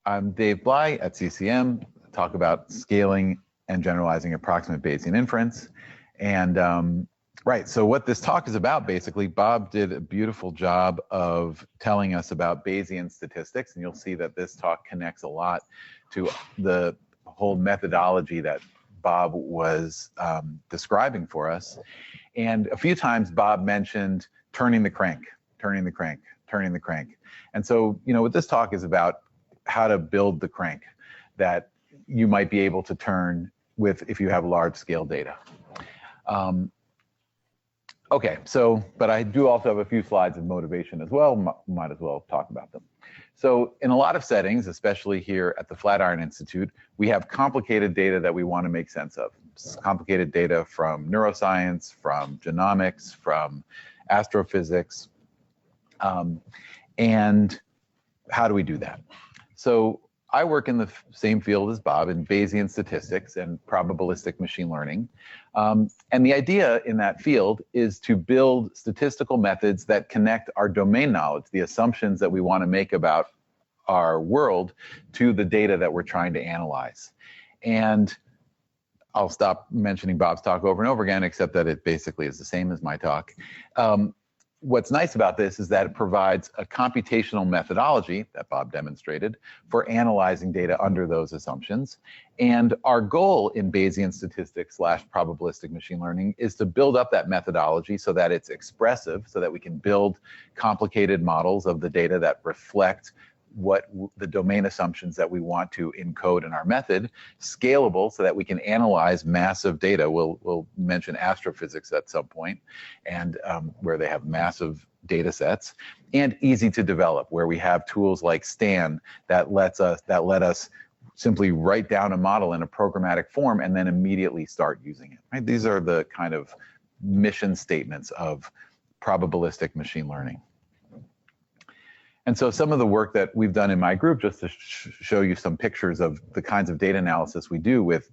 I'm Dave Blei at CCM, talk about scaling and generalizing approximate Bayesian inference. And right, so what this talk is about, basically, Bob did a beautiful job of telling us about Bayesian statistics, and you'll see that this talk connects a lot to the whole methodology that Bob was describing for us. And a few times Bob mentioned turning the crank, turning the crank, turning the crank. And so, you know, what this talk is about, how to build the crank that you might be able to turn with if you have large scale data. Okay, so, but I do also have a few slides of motivation as well, might as well talk about them. So in a lot of settings, especially here at the Flatiron Institute, we have complicated data that we want to make sense of. It's complicated data from neuroscience, from genomics, from astrophysics, and how do we do that? So I work in the same field as Bob in Bayesian statistics and probabilistic machine learning. And the idea in that field is to build statistical methods that connect our domain knowledge, the assumptions that we want to make about our world, to the data that we're trying to analyze. And I'll stop mentioning Bob's talk over and over again, except that it basically is the same as my talk. What's nice about this is that it provides a computational methodology that Bob demonstrated for analyzing data under those assumptions. And our goal in Bayesian statistics / probabilistic machine learning is to build up that methodology so that it's expressive, so that we can build complicated models of the data that reflect what the domain assumptions that we want to encode in our method, scalable so that we can analyze massive data. We'll mention astrophysics at some point, and where they have massive data sets, and easy to develop, where we have tools like Stan that let us simply write down a model in a programmatic form and then immediately start using it. Right? These are the kind of mission statements of probabilistic machine learning. And so some of the work that we've done in my group, just to show you some pictures of the kinds of data analysis we do with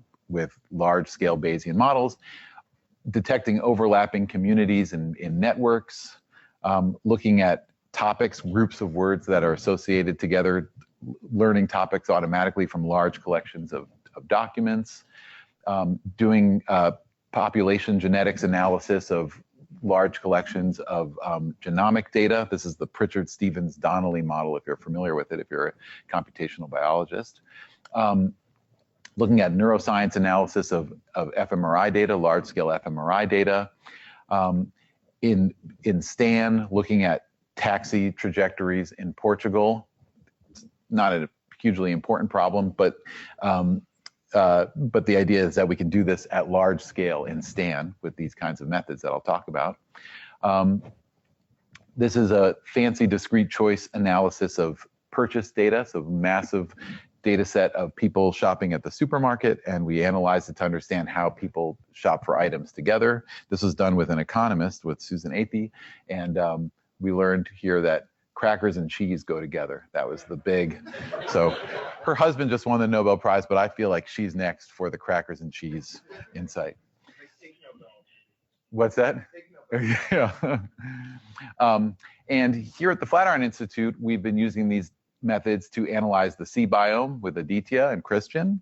large-scale Bayesian models, detecting overlapping communities in networks, looking at topics, groups of words that are associated together, learning topics automatically from large collections of documents, doing population genetics analysis of large collections of genomic data. This is the Pritchard-Stevens-Donnelly model, if you're familiar with it, if you're a computational biologist. Looking at neuroscience analysis of fMRI data, large-scale fMRI data. In Stan, looking at taxi trajectories in Portugal. It's not a hugely important problem, but the idea is that we can do this at large scale in Stan with these kinds of methods that I'll talk about. This is a fancy discrete choice analysis of purchase data, so massive data set of people shopping at the supermarket, and we analyze it to understand how people shop for items together. This was done with an economist, with Susan Athey, and we learned here that crackers and cheese go together. That was the big, so her husband just won the Nobel Prize, but I feel like she's next for the crackers and cheese insight. What's that? Yeah. And here at the Flatiron Institute, we've been using these methods to analyze the sea biome with Aditya and Christian,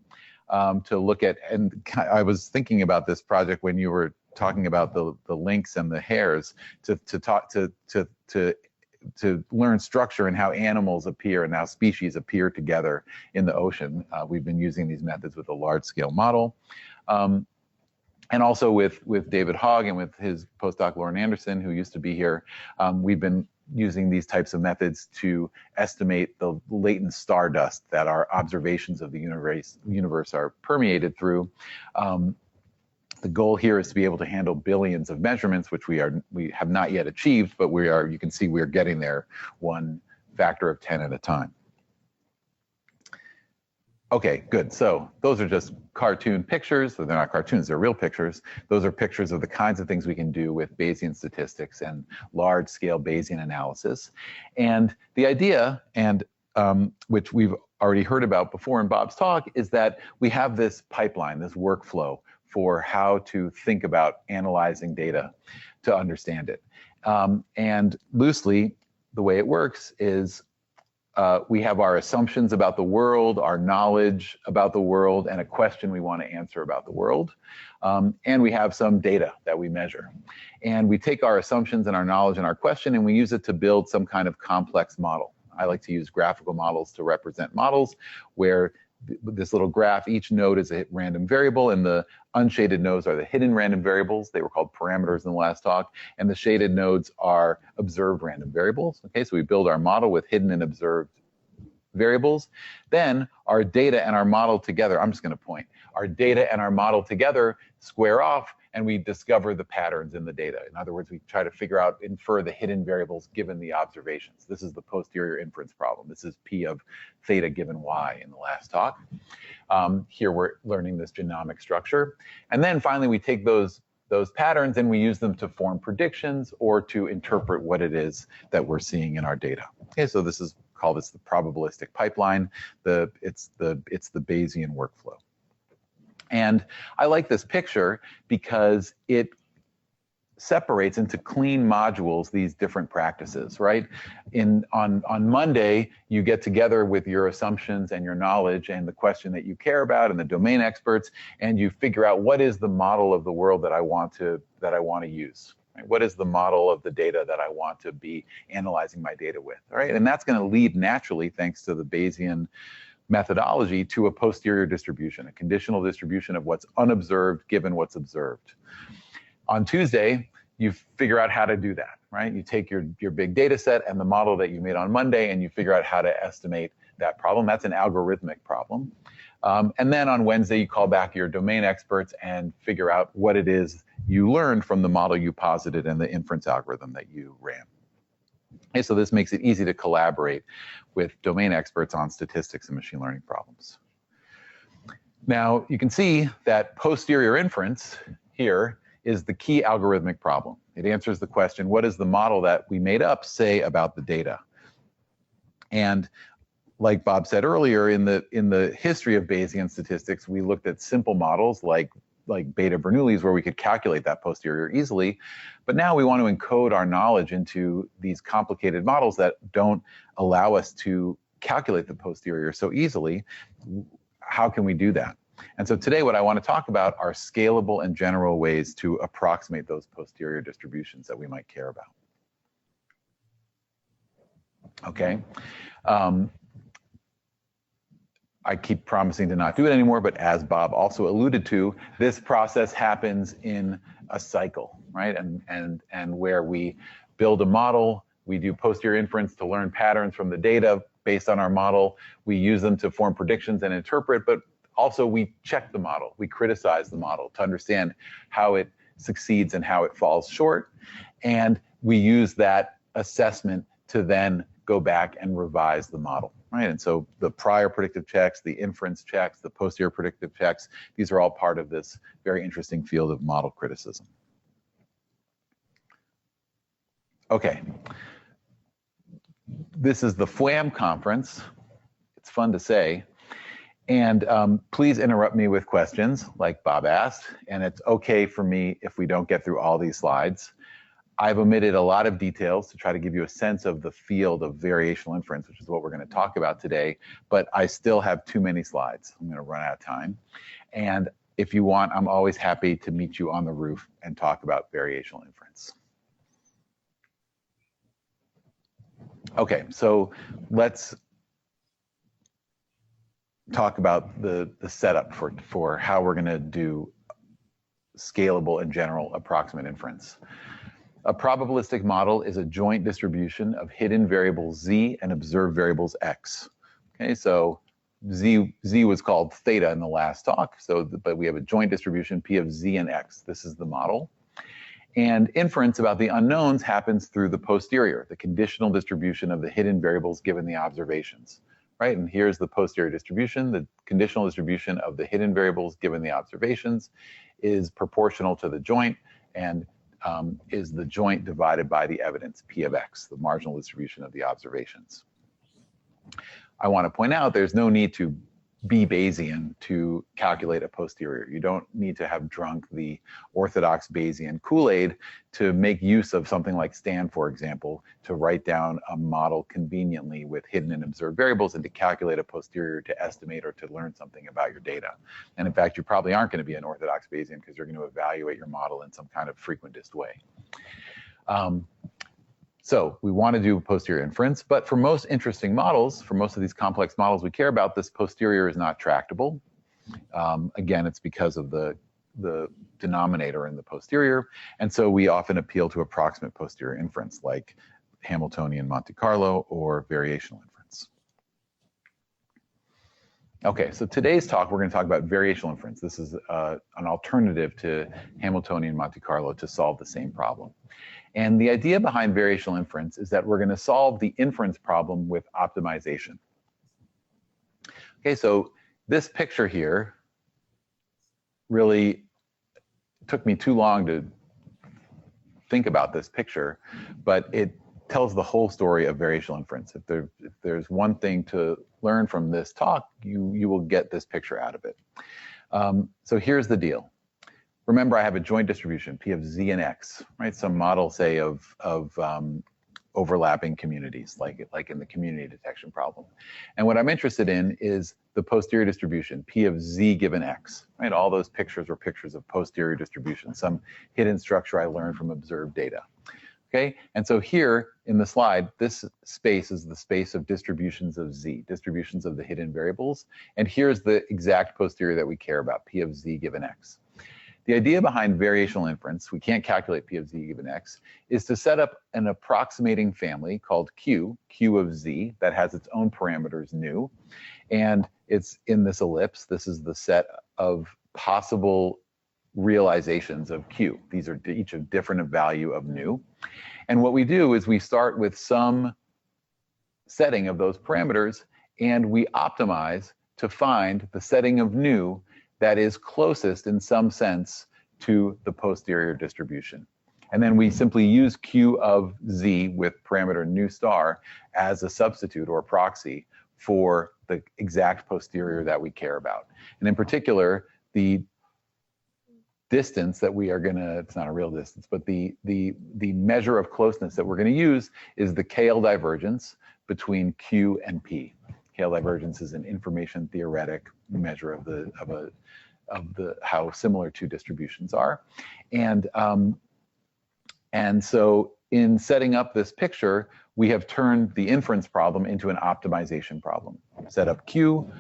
to look at, and I was thinking about this project when you were talking about the lynx and the hares, to learn structure and how animals appear and how species appear together in the ocean. We've been using these methods with a large-scale model. And also with David Hogg and with his postdoc Lauren Anderson, who used to be here, we've been using these types of methods to estimate the latent stardust that our observations of the universe are permeated through. The goal here is to be able to handle billions of measurements, which we have not yet achieved, but you can see we're getting there one factor of 10 at a time. Okay, good. So those are just cartoon pictures. So they're not cartoons, they're real pictures. Those are pictures of the kinds of things we can do with Bayesian statistics and large-scale Bayesian analysis. And the idea, and which we've already heard about before in Bob's talk, is that we have this pipeline, this workflow for how to think about analyzing data to understand it. And loosely, the way it works is we have our assumptions about the world, our knowledge about the world, and a question we want to answer about the world. And we have some data that we measure. And we take our assumptions and our knowledge and our question, and we use it to build some kind of complex model. I like to use graphical models to represent models where this little graph, each node is a random variable, and the unshaded nodes are the hidden random variables. They were called parameters in the last talk, and the shaded nodes are observed random variables. Okay, so we build our model with hidden and observed variables. Then our data and our model together, I'm just going to point, our data and our model together square off, and we discover the patterns in the data. In other words, we try to figure out, infer the hidden variables given the observations. This is the posterior inference problem. This is P of theta given Y in the last talk. Here we're learning this genomic structure. And then finally, we take those patterns and we use them to form predictions or to interpret what it is that we're seeing in our data. Okay, so this is call this the probabilistic pipeline. It's the Bayesian workflow. And I like this picture because it separates into clean modules these different practices, right? On Monday, you get together with your assumptions and your knowledge and the question that you care about and the domain experts, and you figure out what is the model of the world that I want to use. Right? What is the model of the data that I want to be analyzing my data with? All right, and that's going to lead naturally, thanks to the Bayesian methodology, to a posterior distribution, a conditional distribution of what's unobserved given what's observed. On Tuesday, you figure out how to do that, right? You take your big data set and the model that you made on Monday, and you figure out how to estimate that problem. That's an algorithmic problem. And then on Wednesday, you call back your domain experts and figure out what it is you learned from the model you posited and the inference algorithm that you ran. Okay, so this makes it easy to collaborate with domain experts on statistics and machine learning problems. Now, you can see that posterior inference here is the key algorithmic problem. It answers the question, what does the model that we made up say about the data? And like Bob said earlier, in the history of Bayesian statistics, we looked at simple models like beta Bernoulli's, where we could calculate that posterior easily. But now we want to encode our knowledge into these complicated models that don't allow us to calculate the posterior so easily. How can we do that? And so today what I want to talk about are scalable and general ways to approximate those posterior distributions that we might care about. Okay. I keep promising to not do it anymore, but as Bob also alluded to, this process happens in a cycle, right? And where we build a model, we do posterior inference to learn patterns from the data based on our model. We use them to form predictions and interpret, but also we check the model. We criticize the model to understand how it succeeds and how it falls short. And we use that assessment to then go back and revise the model, right? And so the prior predictive checks, the inference checks, the posterior predictive checks, these are all part of this very interesting field of model criticism. Okay. This is the FWAM conference. It's fun to say. And please interrupt me with questions like Bob asked, and it's okay for me if we don't get through all these slides. I've omitted a lot of details to try to give you a sense of the field of variational inference, which is what we're going to talk about today, but I still have too many slides. I'm going to run out of time. And if you want, I'm always happy to meet you on the roof and talk about variational inference. Okay, so let's talk about the setup for how we're going to do scalable and general approximate inference. A probabilistic model is a joint distribution of hidden variables z and observed variables x. Okay, so z was called theta in the last talk, but we have a joint distribution p of z and x. This is the model. And inference about the unknowns happens through the posterior, the conditional distribution of the hidden variables given the observations. Right, and here's the posterior distribution. The conditional distribution of the hidden variables given the observations is proportional to the joint and is the joint divided by the evidence, P of X, the marginal distribution of the observations. I want to point out there's no need to be Bayesian to calculate a posterior. You don't need to have drunk the orthodox Bayesian Kool-Aid to make use of something like STAN, for example, to write down a model conveniently with hidden and observed variables and to calculate a posterior to estimate or to learn something about your data. And in fact, you probably aren't going to be an orthodox Bayesian because you're going to evaluate your model in some kind of frequentist way. So we want to do posterior inference, but for most interesting models, for most of these complex models we care about, this posterior is not tractable. Again, it's because of the denominator in the posterior, and so we often appeal to approximate posterior inference like Hamiltonian Monte Carlo or variational inference. Okay, so today's talk, we're going to talk about variational inference. This is an alternative to Hamiltonian Monte Carlo to solve the same problem. And the idea behind variational inference is that we're going to solve the inference problem with optimization. Okay, so this picture here really took me too long to think about this picture, but it tells the whole story of variational inference. If there's one thing to learn from this talk, you will get this picture out of it. So here's the deal. Remember, I have a joint distribution, P of Z and X, right? Some model, say, of overlapping communities, like in the community detection problem. And what I'm interested in is the posterior distribution, P of Z given X, right? All those pictures were pictures of posterior distribution, some hidden structure I learned from observed data. Okay, and so here in the slide, this space is the space of distributions of Z, distributions of the hidden variables. And here's the exact posterior that we care about, P of Z given X. The idea behind variational inference, we can't calculate P of Z given X, is to set up an approximating family called Q of Z, that has its own parameters nu. And it's in this ellipse. This is the set of possible realizations of Q. These are each of different value of nu. And what we do is we start with some setting of those parameters, and we optimize to find the setting of nu that is closest in some sense to the posterior distribution. And then we simply use Q of Z with parameter nu star as a substitute or proxy for the exact posterior that we care about. And in particular, the distance that we are gonna, it's not a real distance, but the measure of closeness that we're gonna use is the KL divergence between Q and P. KL divergence is an information theoretic measure of how similar two distributions are. And so in setting up this picture, we have turned the inference problem into an optimization problem. Set up Q,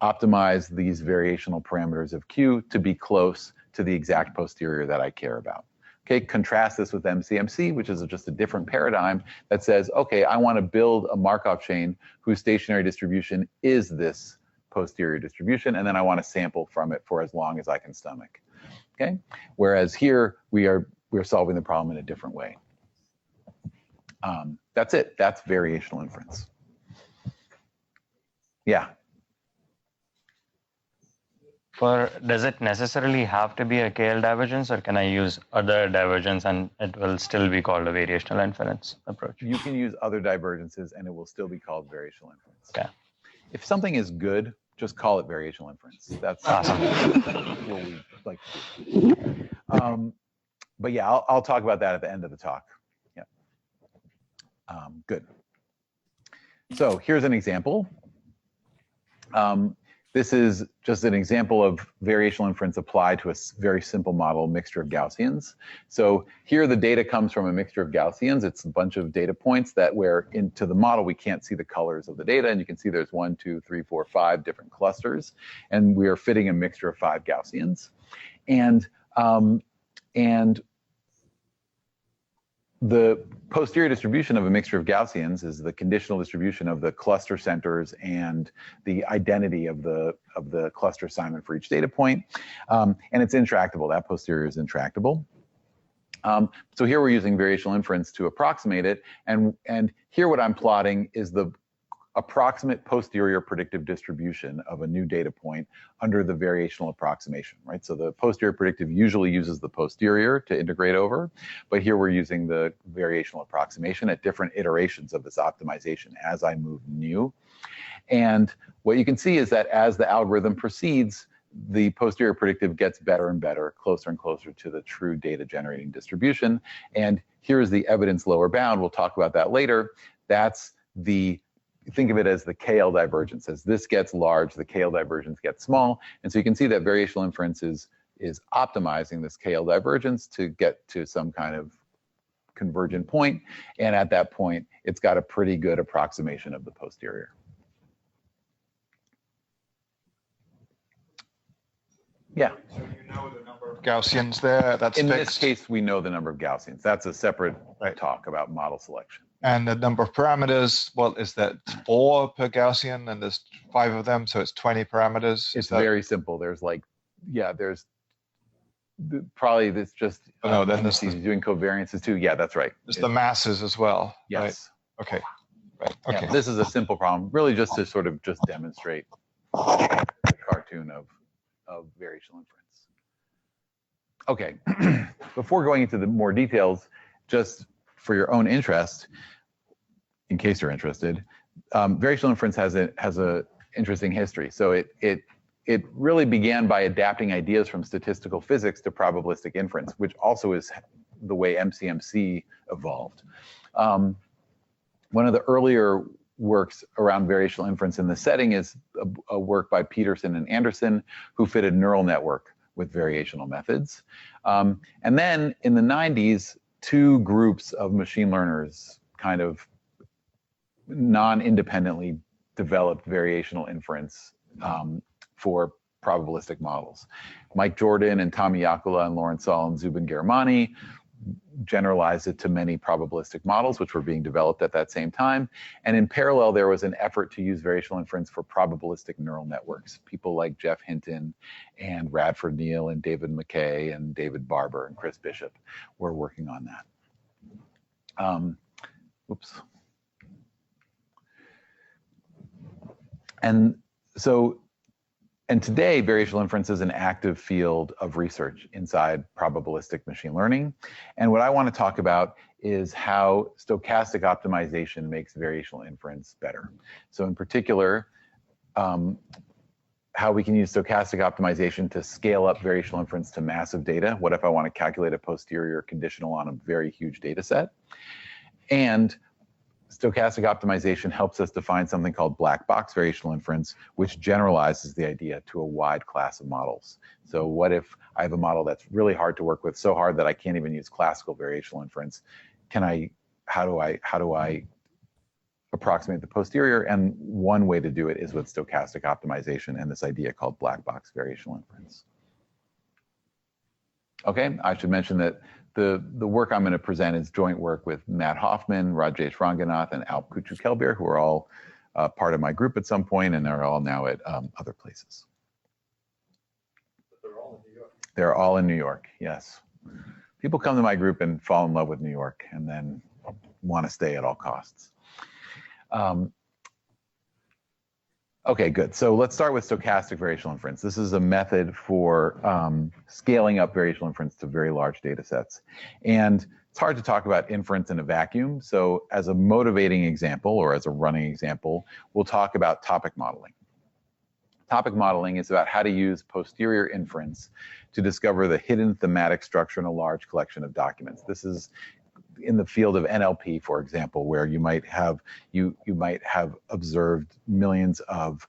optimize these variational parameters of Q to be close to the exact posterior that I care about. Okay, contrast this with MCMC, which is just a different paradigm that says, okay, I want to build a Markov chain whose stationary distribution is this posterior distribution, and then I want to sample from it for as long as I can stomach. Okay, whereas here we're solving the problem in a different way. That's it. That's variational inference. Yeah. Does it necessarily have to be a KL divergence, or can I use other divergence and it will still be called a variational inference approach? You can use other divergences and it will still be called variational inference. Okay. If something is good, just call it variational inference. That's awesome. what we like to do. But yeah, I'll talk about that at the end of the talk. Yeah. Good. So here's an example. This is just an example of variational inference applied to a very simple model, mixture of Gaussians. So here the data comes from a mixture of Gaussians. It's a bunch of data points that where into the model we can't see the colors of the data, and you can see there's 1, 2, 3, 4, 5 different clusters, and we are fitting a mixture of 5 Gaussians. And the posterior distribution of a mixture of Gaussians is the conditional distribution of the cluster centers and the identity of the cluster assignment for each data point. And it's intractable. That posterior is intractable. So here we're using variational inference to approximate it. And here what I'm plotting is the approximate posterior predictive distribution of a new data point under the variational approximation, right? So the posterior predictive usually uses the posterior to integrate over, but here we're using the variational approximation at different iterations of this optimization as I move nu. And what you can see is that as the algorithm proceeds, the posterior predictive gets better and better, closer and closer to the true data generating distribution. And here's the evidence lower bound. We'll talk about that later. That's the, think of it as the KL divergence. As this gets large, the KL divergence gets small. And so you can see that variational inference is optimizing this KL divergence to get to some kind of convergent point. And at that point, it's got a pretty good approximation of the posterior. Yeah. So you know the number of Gaussians there. That's in fixed. this case, we know the number of Gaussians. That's a separate talk about model selection. And the number of parameters, well, is that 4 per Gaussian, and there's 5 of them, so it's 20 parameters? It's very simple. There's like, yeah, there's probably this just, no, then this is doing covariances too. Yeah, that's right. There's the masses as well. Yes. Right? Okay. Right. Okay. Yeah, this is a simple problem, really just to sort of just demonstrate the cartoon of variational inference. Okay, before going into the more details, just for your own interest, in case you're interested, variational inference has a interesting history. So it really began by adapting ideas from statistical physics to probabilistic inference, which also is the way MCMC evolved. One of the earlier works around variational inference in the setting is a work by Peterson and Anderson, who fitted neural network with variational methods. And then in the 90s, 2 groups of machine learners kind of non-independently developed variational inference for probabilistic models. Mike Jordan and Tommy Yakula and Lawrence Saul and Zubin Ghermani generalized it to many probabilistic models, which were being developed at that same time. And in parallel, there was an effort to use variational inference for probabilistic neural networks. People like Jeff Hinton and Radford Neal and David McKay and David Barber and Chris Bishop were working on that. Oops. And today, variational inference is an active field of research inside probabilistic machine learning. And what I want to talk about is how stochastic optimization makes variational inference better. So in particular, how we can use stochastic optimization to scale up variational inference to massive data. What if I want to calculate a posterior conditional on a very huge data set? And stochastic optimization helps us define something called black box variational inference, which generalizes the idea to a wide class of models. So what if I have a model that's really hard to work with, so hard that I can't even use classical variational inference? How do I approximate the posterior? And one way to do it is with stochastic optimization and this idea called black box variational inference. Okay, I should mention that the work I'm going to present is joint work with Matt Hoffman, Rajesh Ranganath, and Alp Kuchu-Kelbier, who are all part of my group at some point, and they're all now at other places. But they're all in New York. They're all in New York, yes. People come to my group and fall in love with New York and then want to stay at all costs. Okay, good. So let's start with stochastic variational inference. This is a method for scaling up variational inference to very large data sets. And it's hard to talk about inference in a vacuum. So as a motivating example or as a running example, we'll talk about topic modeling. Topic modeling is about how to use posterior inference to discover the hidden thematic structure in a large collection of documents. This is in the field of NLP, for example, where you might have observed millions of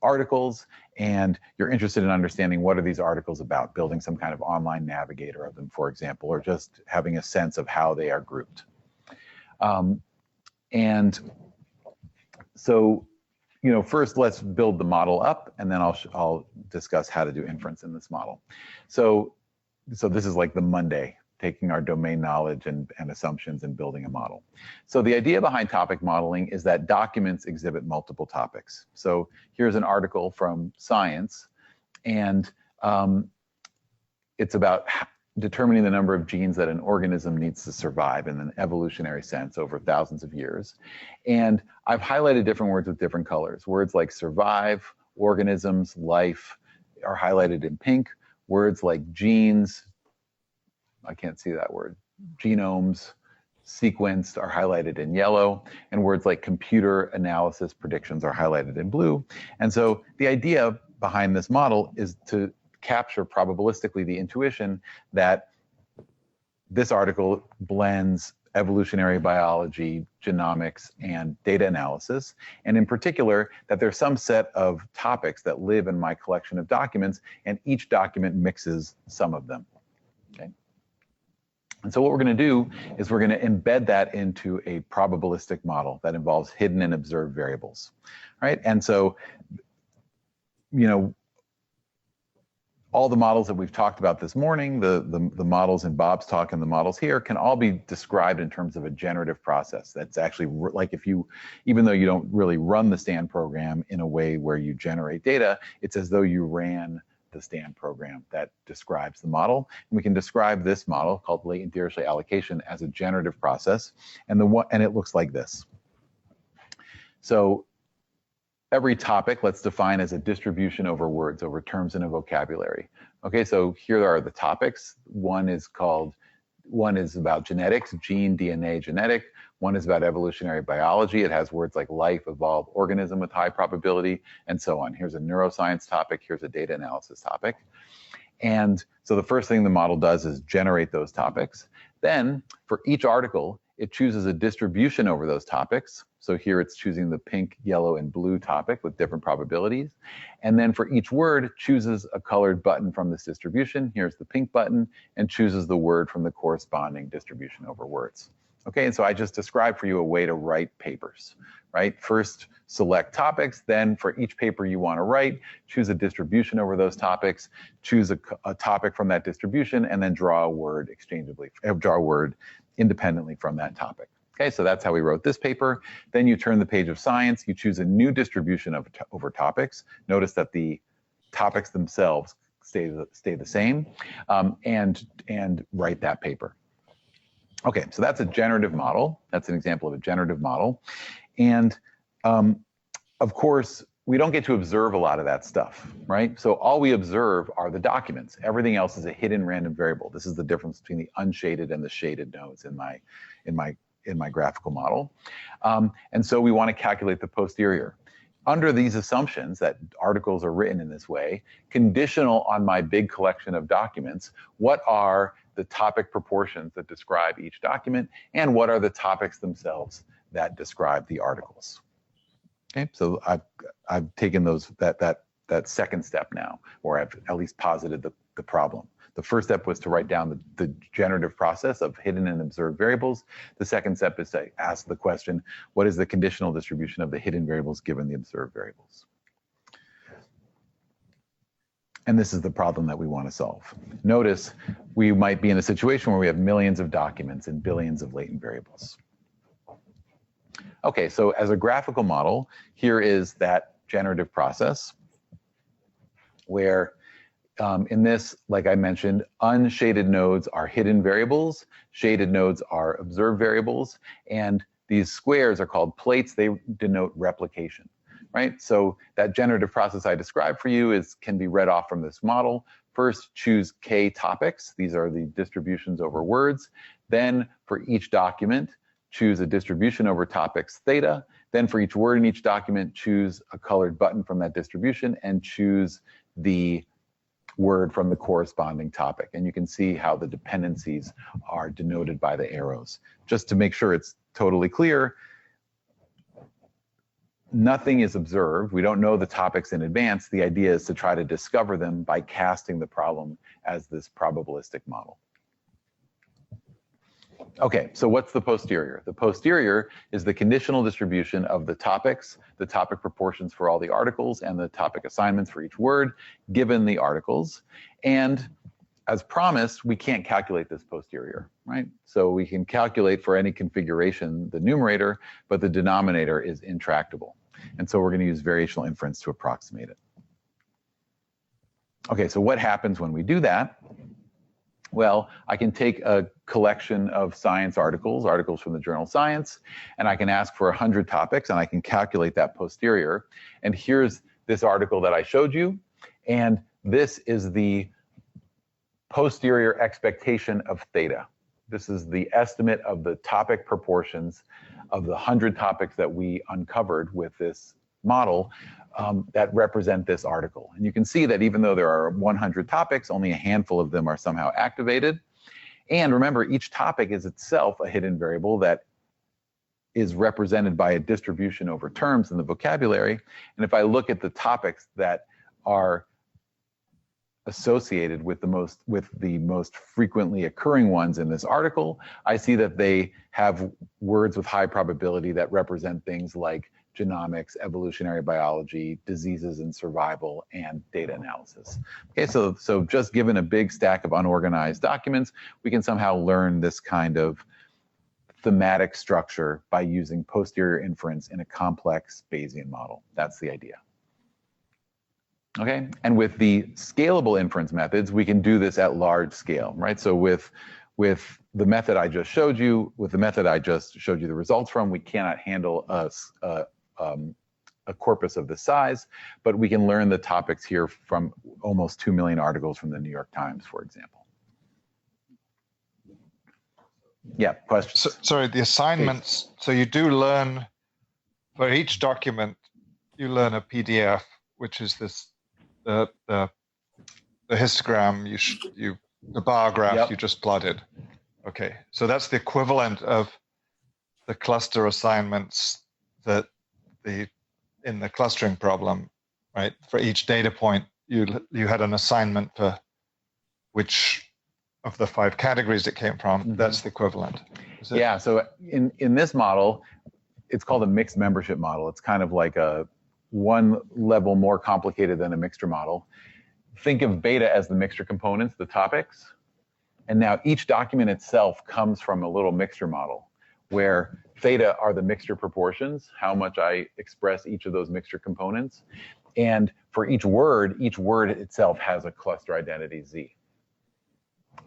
articles, and you're interested in understanding what are these articles about, building some kind of online navigator of them, for example, or just having a sense of how they are grouped. And so, first let's build the model up, and then I'll discuss how to do inference in this model. So this is like the Monday, taking our domain knowledge and assumptions and building a model. So the idea behind topic modeling is that documents exhibit multiple topics. So here's an article from Science, and it's about determining the number of genes that an organism needs to survive in an evolutionary sense over thousands of years. And I've highlighted different words with different colors. Words like survive, organisms, life are highlighted in pink. Words like genes, I can't see that word, genomes, sequenced are highlighted in yellow, and words like computer, analysis, predictions are highlighted in blue. And so the idea behind this model is to capture probabilistically the intuition that this article blends evolutionary biology, genomics, and data analysis, and in particular, that there's some set of topics that live in my collection of documents, and each document mixes some of them. Okay. And so what we're going to do is we're going to embed that into a probabilistic model that involves hidden and observed variables, right? And so, you know, all the models that we've talked about this morning, the models in Bob's talk and the models here, can all be described in terms of a generative process. That's actually like if you, even though you don't really run the STAN program in a way where you generate data, it's as though you ran the STAN program that describes the model. And we can describe this model called latent Dirichlet allocation as a generative process, and it looks like this. So every topic, let's define as a distribution over words, over terms in a vocabulary. Okay, so here are the topics. One is about genetics, gene, DNA, genetic. One is about evolutionary biology. It has words like life, evolve, organism with high probability, and so on. Here's a neuroscience topic. Here's a data analysis topic. And so the first thing the model does is generate those topics. Then for each article, it chooses a distribution over those topics. So here it's choosing the pink, yellow, and blue topic with different probabilities. And then for each word, chooses a colored button from this distribution. Here's the pink button, and chooses the word from the corresponding distribution over words. Okay, and so I just described for you a way to write papers, right? First, select topics, then for each paper you want to write, choose a distribution over those topics, choose a topic from that distribution, and then draw a word independently from that topic. Okay, so that's how we wrote this paper. Then you turn the page of science, you choose a new distribution over topics. Notice that the topics themselves stay the same, and write that paper. Okay, so that's a generative model. That's an example of a generative model. And of course, we don't get to observe a lot of that stuff, right? So all we observe are the documents. Everything else is a hidden random variable. This is the difference between the unshaded and the shaded nodes in my graphical model. And so we want to calculate the posterior. Under these assumptions that articles are written in this way, conditional on my big collection of documents, what are the topic proportions that describe each document, and what are the topics themselves that describe the articles? Okay, so I've taken that second step now, or I've at least posited the problem. The first step was to write down the generative process of hidden and observed variables. The second step is to ask the question, what is the conditional distribution of the hidden variables given the observed variables? And this is the problem that we want to solve. Notice we might be in a situation where we have millions of documents and billions of latent variables. Okay, so as a graphical model, here is that generative process where in this, like I mentioned, unshaded nodes are hidden variables, shaded nodes are observed variables, and these squares are called plates. They denote replication, right? So that generative process I described for you can be read off from this model. First, choose K topics. These are the distributions over words. Then for each document, choose a distribution over topics theta. Then for each word in each document, choose a colored button from that distribution and choose the word from the corresponding topic. And you can see how the dependencies are denoted by the arrows. Just to make sure it's totally clear, nothing is observed. We don't know the topics in advance. The idea is to try to discover them by casting the problem as this probabilistic model. Okay, so what's the posterior? The posterior is the conditional distribution of the topics, the topic proportions for all the articles, and the topic assignments for each word, given the articles. And as promised, we can't calculate this posterior, right? So we can calculate for any configuration the numerator, but the denominator is intractable. And so we're going to use variational inference to approximate it. Okay, so what happens when we do that? Well, I can take a collection of science articles from the journal Science, and I can ask for 100 topics, and I can calculate that posterior. And here's this article that I showed you, and this is the posterior expectation of theta. This is the estimate of the topic proportions of the 100 topics that we uncovered with this model that represent this article. And you can see that even though there are 100 topics, only a handful of them are somehow activated. And remember, each topic is itself a hidden variable that is represented by a distribution over terms in the vocabulary. And if I look at the topics that are associated with the most frequently occurring ones in this article, I see that they have words with high probability that represent things like genomics, evolutionary biology, diseases and survival, and data analysis. Okay, so just given a big stack of unorganized documents, we can somehow learn this kind of thematic structure by using posterior inference in a complex Bayesian model. That's the idea. Okay, and with the scalable inference methods, we can do this at large scale, right? So with the method I just showed you, the results from, we cannot handle a corpus of this size, but we can learn the topics here from almost 2 million articles from the New York Times, for example. Yeah, questions? So, sorry, the assignments, so you do learn, for each document, you learn a PDF, which is this, the histogram, the bar graph you just plotted. Okay, so that's the equivalent of the cluster assignments that in the clustering problem, right? For each data point, you had an assignment for which of the 5 categories it came from. Mm-hmm. That's the equivalent. Yeah, so in this model, it's called a mixed membership model. It's kind of like a one level more complicated than a mixture model. Think of beta as the mixture components, the topics. And now each document itself comes from a little mixture model where theta are the mixture proportions, how much I express each of those mixture components. And for each word itself has a cluster identity Z.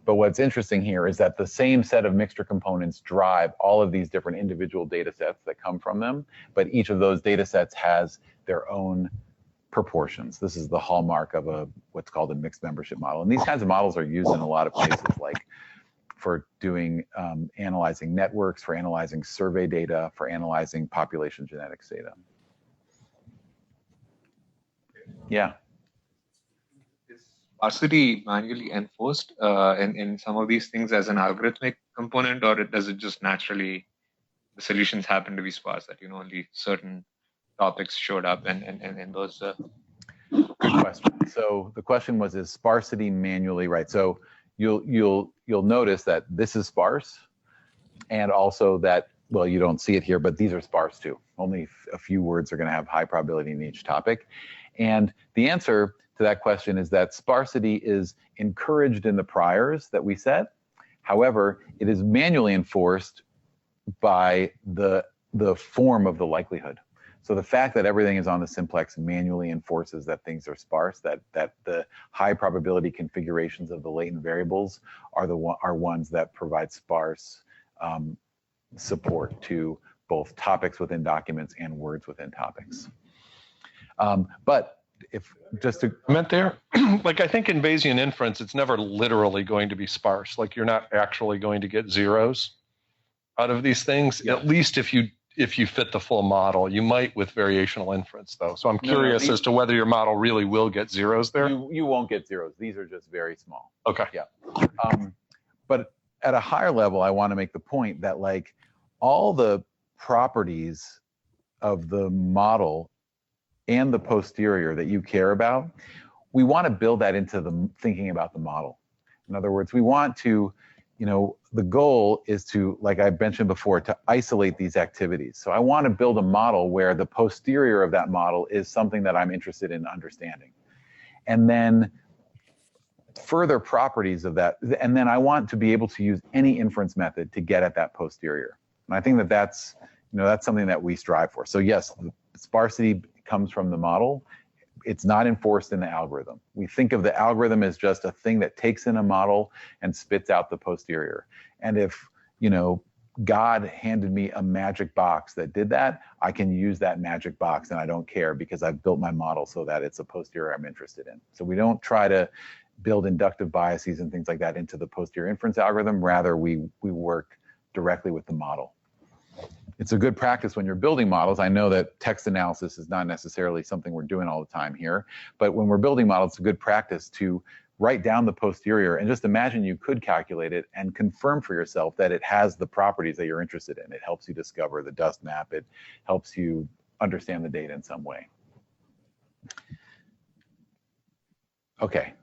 But what's interesting here is that the same set of mixture components drive all of these different individual data sets that come from them, but each of those data sets has their own proportions. This is the hallmark of what's called a mixed membership model. And these kinds of models are used in a lot of places, like for doing analyzing networks, for analyzing survey data, for analyzing population genetics data. Yeah. Is sparsity manually enforced in some of these things as an algorithmic component, or does it just naturally, the solutions happen to be sparse, that only certain topics showed up and those? Good question. So the question was, is sparsity manually right? So you'll notice that this is sparse, and also that, well, you don't see it here, but these are sparse too. Only a few words are going to have high probability in each topic. And the answer to that question is that sparsity is encouraged in the priors that we set. However, it is manually enforced by the form of the likelihood. So the fact that everything is on the simplex manually enforces that things are sparse, that the high probability configurations of the latent variables are ones that provide sparse support to both topics within documents and words within topics. But if just to comment there, like I think in Bayesian inference, it's never literally going to be sparse. Like you're not actually going to get zeros out of these things, at least if you fit the full model. You might with variational inference, though. So I'm curious as to whether your model really will get zeros there. You won't get zeros. These are just very small. Okay. Yeah. But at a higher level, I want to make the point that like all the properties of the model and the posterior that you care about, we want to build that into the thinking about the model. In other words, we want to, the goal is to, like I mentioned before, to isolate these activities. So I want to build a model where the posterior of that model is something that I'm interested in understanding. And then further properties of that, and then I want to be able to use any inference method to get at that posterior. And I think that that's something that we strive for. So yes, sparsity comes from the model. It's not enforced in the algorithm. We think of the algorithm as just a thing that takes in a model and spits out the posterior. And if, God handed me a magic box that did that, I can use that magic box and I don't care because I've built my model so that it's a posterior I'm interested in. So we don't try to build inductive biases and things like that into the posterior inference algorithm. Rather, we work directly with the model. It's a good practice when you're building models. I know that text analysis is not necessarily something we're doing all the time here, but when we're building models, it's a good practice to write down the posterior and just imagine you could calculate it and confirm for yourself that it has the properties that you're interested in. It helps you discover the dust map. It helps you understand the data in some way. Okay.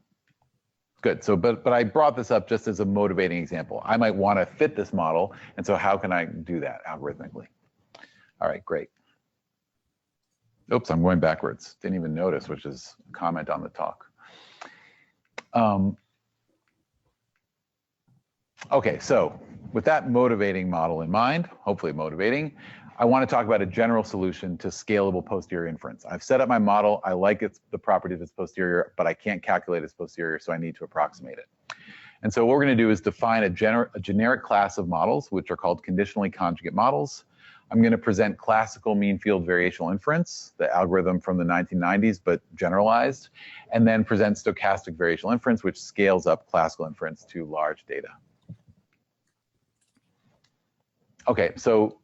Good. So, but I brought this up just as a motivating example. I might want to fit this model, and so how can I do that algorithmically? All right, great. Oops, I'm going backwards. Didn't even notice, which is a comment on the talk. Okay, so with that motivating model in mind, hopefully motivating, I want to talk about a general solution to scalable posterior inference. I've set up my model. I like the property of its posterior, but I can't calculate its posterior, so I need to approximate it. And so what we're going to do is define a generic class of models, which are called conditionally conjugate models. I'm going to present classical mean field variational inference, the algorithm from the 1990s, but generalized, and then present stochastic variational inference, which scales up classical inference to large data. Okay, so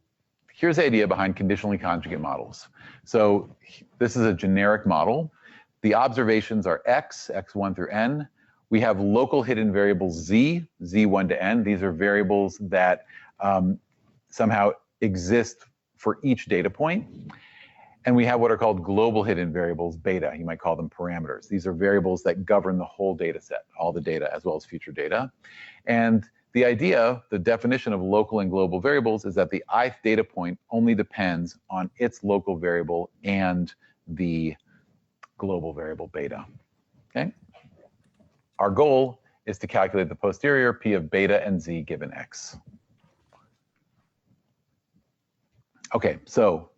here's the idea behind conditionally conjugate models. So this is a generic model. The observations are x, x1 through n. We have local hidden variables z, z1 to n. These are variables that somehow exist for each data point. And we have what are called global hidden variables, beta. You might call them parameters. These are variables that govern the whole data set, all the data as well as future data. And the idea, the definition of local and global variables is that the ith data point only depends on its local variable and the global variable beta. Okay? Our goal is to calculate the posterior p of beta and z given x. Okay, so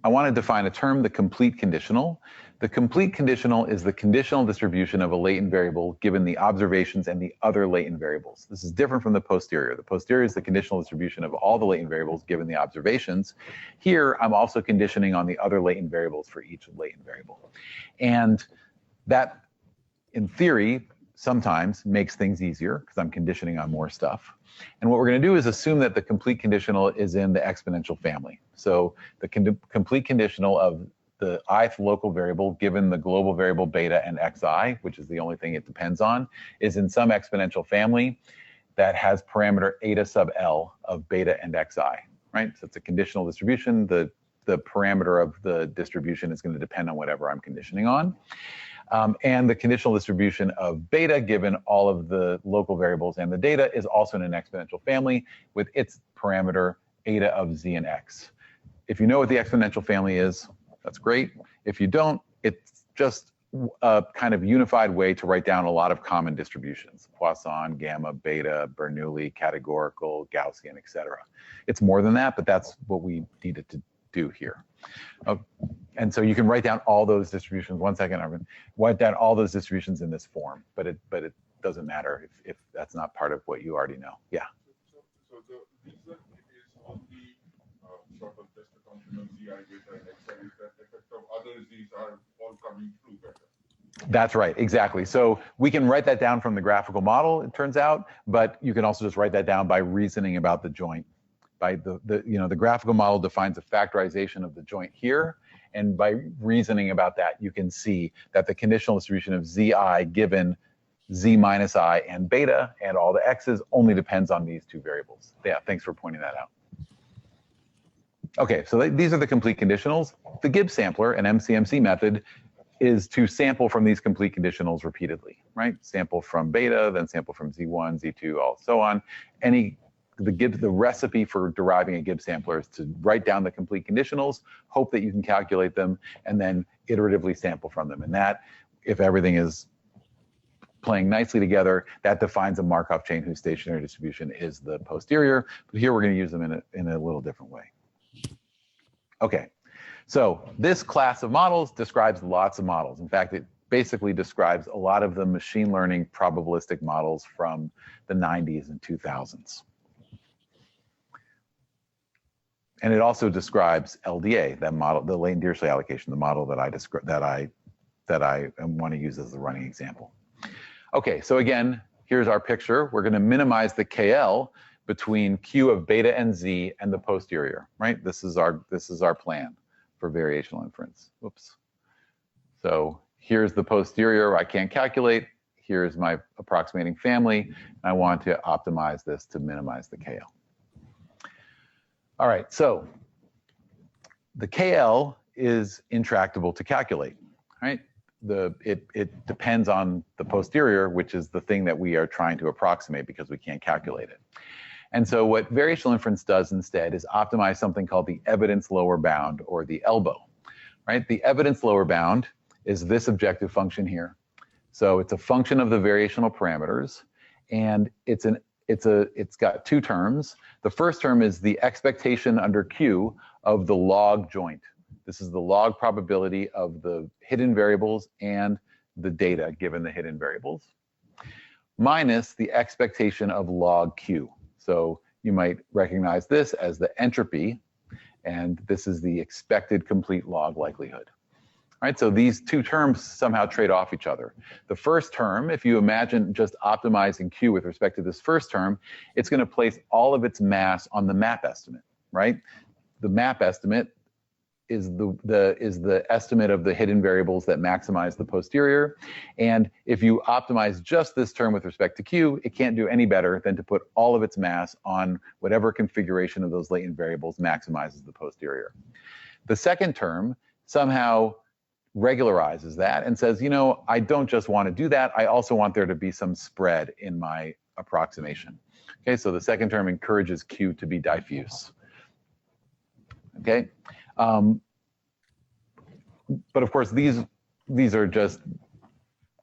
I want to define a term, the complete conditional. The complete conditional is the conditional distribution of a latent variable given the observations and the other latent variables. This is different from the posterior. The posterior is the conditional distribution of all the latent variables given the observations. Here, I'm also conditioning on the other latent variables for each latent variable. And that, in theory, sometimes makes things easier because I'm conditioning on more stuff. And what we're going to do is assume that the complete conditional is in the exponential family. So the complete conditional of the ith local variable given the global variable beta and xi, which is the only thing it depends on, is in some exponential family that has parameter eta sub L of beta and xi, right? So it's a conditional distribution. The parameter of the distribution is going to depend on whatever I'm conditioning on. And the conditional distribution of beta given all of the local variables and the data is also in an exponential family with its parameter eta of z and x. If you know what the exponential family is, that's great. If you don't, it's just a kind of unified way to write down a lot of common distributions: Poisson, gamma, beta, Bernoulli, categorical, Gaussian, etc. It's more than that, but that's what we needed to do here. And so you can write down all those distributions. One second, I'm going to write down all those distributions in this form, but it doesn't matter if that's not part of what you already know. Yeah. So the reason it is only sort of just a complement zi beta and xi is that effect of other z's are all coming through better. That's right, exactly. So we can write that down from the graphical model, it turns out, but you can also just write that down by reasoning about the joint. By the graphical model defines a factorization of the joint here, and by reasoning about that, you can see that the conditional distribution of zi given z minus I and beta and all the x's only depends on these two variables. Yeah, thanks for pointing that out. Okay, so these are the complete conditionals. The Gibbs sampler, an MCMC method, is to sample from these complete conditionals repeatedly, right? Sample from beta, then sample from z1, z2, all so on. The recipe for deriving a Gibbs sampler is to write down the complete conditionals, hope that you can calculate them, and then iteratively sample from them. And that, if everything is playing nicely together, that defines a Markov chain whose stationary distribution is the posterior. But here we're going to use them in a little different way. Okay, so this class of models describes lots of models. In fact, it basically describes a lot of the machine learning probabilistic models from the 90s and 2000s. And it also describes LDA, that model, the latent Dirichlet allocation, the model that I want to use as the running example. Okay, so again, here's our picture. We're going to minimize the KL between Q of beta and Z and the posterior, right? This is our plan for variational inference. Whoops. So here's the posterior I can't calculate. Here's my approximating family. And I want to optimize this to minimize the KL. All right, so the KL is intractable to calculate, right? It depends on the posterior, which is the thing that we are trying to approximate because we can't calculate it. And so what variational inference does instead is optimize something called the evidence lower bound, or the ELBO, right? The evidence lower bound is this objective function here. So it's a function of the variational parameters, and it's got two terms. The first term is the expectation under Q of the log joint. This is the log probability of the hidden variables and the data given the hidden variables, minus the expectation of log Q. So you might recognize this as the entropy, and this is the expected complete log likelihood. All right, so these two terms somehow trade off each other. The first term, if you imagine just optimizing Q with respect to this first term, it's going to place all of its mass on the map estimate, right? The map estimate is the estimate of the hidden variables that maximize the posterior. And if you optimize just this term with respect to Q, it can't do any better than to put all of its mass on whatever configuration of those latent variables maximizes the posterior. The second term somehow regularizes that and says, you know, I don't just want to do that, I also want there to be some spread in my approximation. Okay, so the second term encourages Q to be diffuse. Okay. But of course, these are just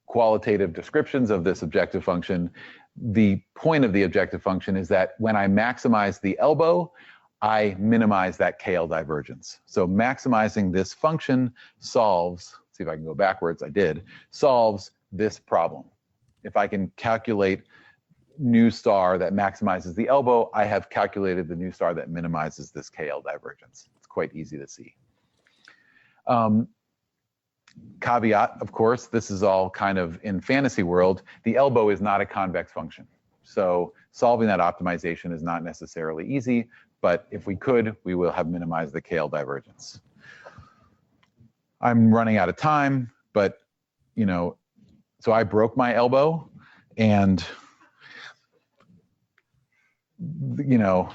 qualitative descriptions of this objective function. The point of the objective function is that when I maximize the ELBO, I minimize that KL divergence. So maximizing this function solves, see if I can go backwards, I did, solves this problem. If I can calculate nu star that maximizes the ELBO, I have calculated the nu star that minimizes this KL divergence. It's quite easy to see. Caveat, of course, this is all kind of in fantasy world. The ELBO is not a convex function. So solving that optimization is not necessarily easy, but if we could, we will have minimized the KL divergence. I'm running out of time, but you know, so I broke my elbow, and you know,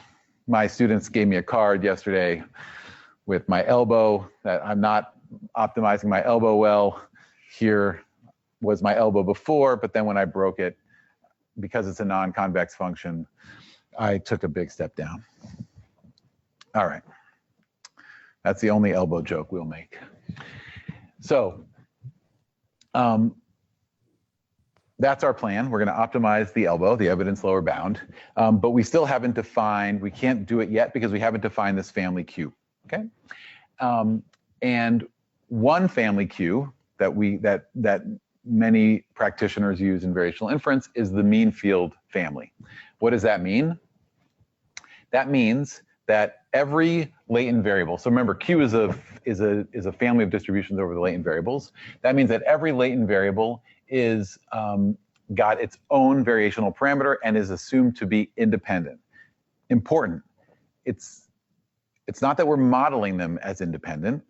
my students gave me a card yesterday with my elbow that I'm not optimizing my elbow well. Here was my elbow before, but then when I broke it, because it's a non-convex function, I took a big step down. All right, that's the only elbow joke we'll make. So that's our plan. We're going to optimize the elbow, the evidence lower bound, but we still haven't defined, we can't do it yet because we haven't defined this family Q, okay? And one family Q that many practitioners use in variational inference is the mean field family. What does that mean? That means that every latent variable, so remember Q is a family of distributions over the latent variables. That means that every latent variable is got its own variational parameter and is assumed to be independent. Important. It's not that we're modeling them as independent.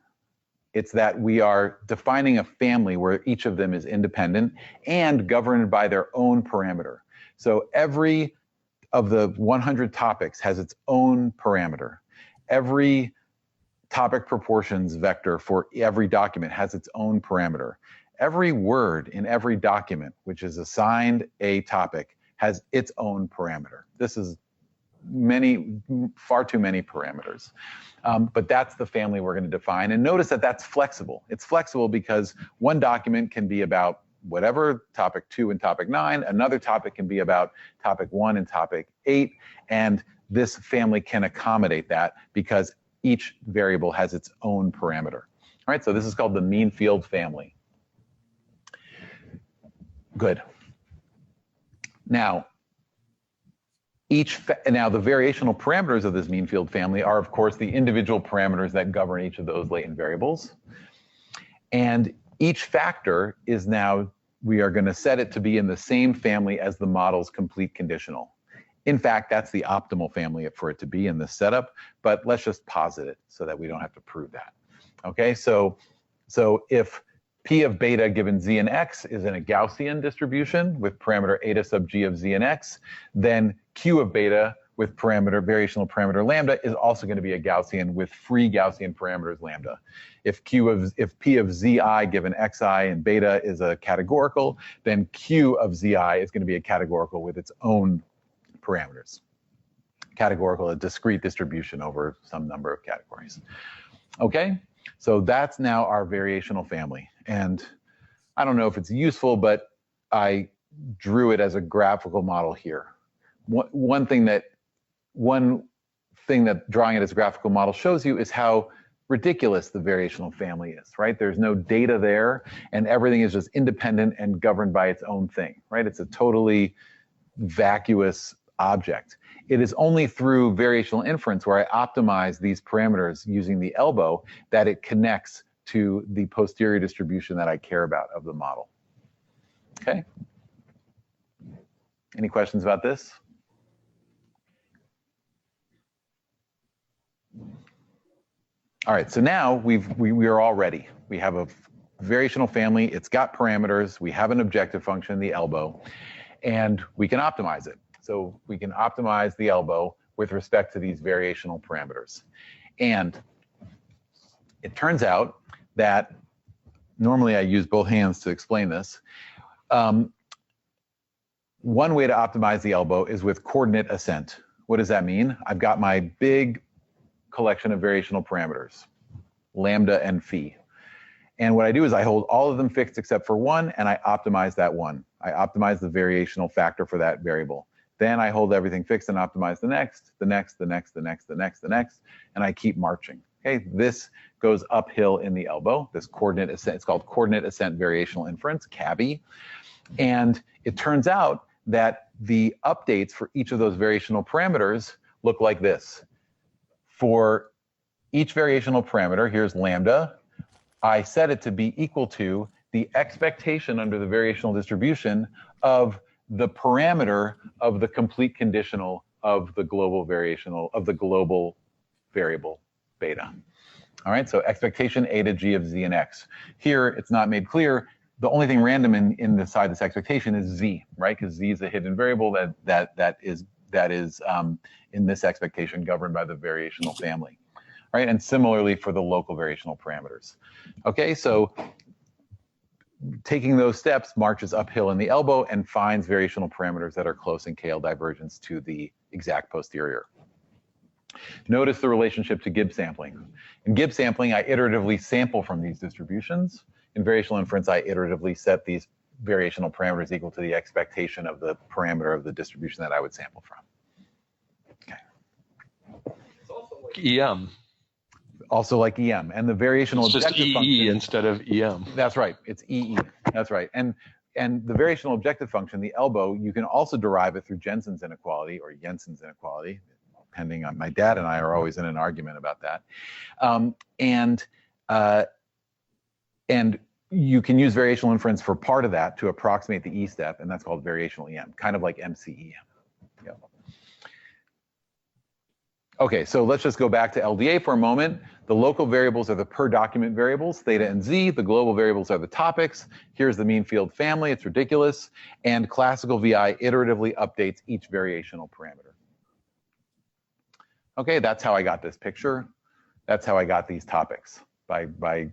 It's that we are defining a family where each of them is independent and governed by their own parameter. So every of the 100 topics has its own parameter. Every topic proportions vector for every document has its own parameter. Every word in every document which is assigned a topic has its own parameter. This is far too many parameters. But that's the family we're going to define. And notice that that's flexible. It's flexible because one document can be about whatever, topic 2 and topic 9. Another topic can be about topic 1 and topic 8. And this family can accommodate that because each variable has its own parameter. All right, so this is called the mean field family. Good. Now, the variational parameters of this mean field family are, of course, the individual parameters that govern each of those latent variables. And each factor is now we are going to set it to be in the same family as the model's complete conditional. In fact, that's the optimal family for it to be in this setup, but let's just posit it so that we don't have to prove that. Okay, so if P of beta given Z and X is in a Gaussian distribution with parameter eta sub G of Z and X, then Q of beta with variational parameter lambda is also going to be a Gaussian with free Gaussian parameters lambda. If P of Zi given Xi and beta is a categorical, then Q of Zi is going to be a categorical with its own parameters. Categorical, a discrete distribution over some number of categories. Okay, so that's now our variational family. And I don't know if it's useful, but I drew it as a graphical model here. One thing that drawing it as a graphical model shows you is how ridiculous the variational family is, right? There's no data there, and everything is just independent and governed by its own thing, right? It's a totally vacuous object. It is only through variational inference where I optimize these parameters using the elbow that it connects to the posterior distribution that I care about of the model. Okay? Any questions about this? All right, so now we are all ready. We have a variational family, it's got parameters, we have an objective function, the elbow, and we can optimize it. So we can optimize the elbow with respect to these variational parameters. And it turns out that, normally I use both hands to explain this, one way to optimize the elbow is with coordinate ascent. What does that mean? I've got my big collection of variational parameters, lambda and phi. And what I do is I hold all of them fixed except for one, and I optimize that one. I optimize the variational factor for that variable. Then I hold everything fixed and optimize the next, the next, the next, the next, the next, the next, and I keep marching. Okay, this goes uphill in the elbow, this coordinate ascent, it's called coordinate ascent variational inference, CAVI. And it turns out that the updates for each of those variational parameters look like this. For each variational parameter, here's lambda, I set it to be equal to the expectation under the variational distribution of the parameter of the complete conditional of the global variational, of the global variable beta. All right, so expectation eta G of Z and X. Here, it's not made clear. The only thing random inside this expectation is Z, right? Because Z is a hidden variable that is in this expectation governed by the variational family, right? And similarly for the local variational parameters. Okay, so taking those steps marches uphill in the elbow and finds variational parameters that are close in KL divergence to the exact posterior. Notice the relationship to Gibbs sampling. In Gibbs sampling, I iteratively sample from these distributions. In variational inference, I iteratively set these variational parameters equal to the expectation of the parameter of the distribution that I would sample from. Okay. It's also like EM. Also like EM. And the variational objective function. It's just EE instead of EM. That's right. It's EE. That's right. And the variational objective function, the elbow, you can also derive it through Jensen's inequality or Jensen's inequality, depending on, my dad and I are always in an argument about that. And you can use variational inference for part of that to approximate the E step, and that's called variational EM, kind of like MCEM. Yeah. Okay, so let's just go back to LDA for a moment. The local variables are the per document variables, theta and Z. The global variables are the topics. Here's the mean field family, it's ridiculous. And classical VI iteratively updates each variational parameter. Okay, that's how I got this picture. That's how I got these topics. By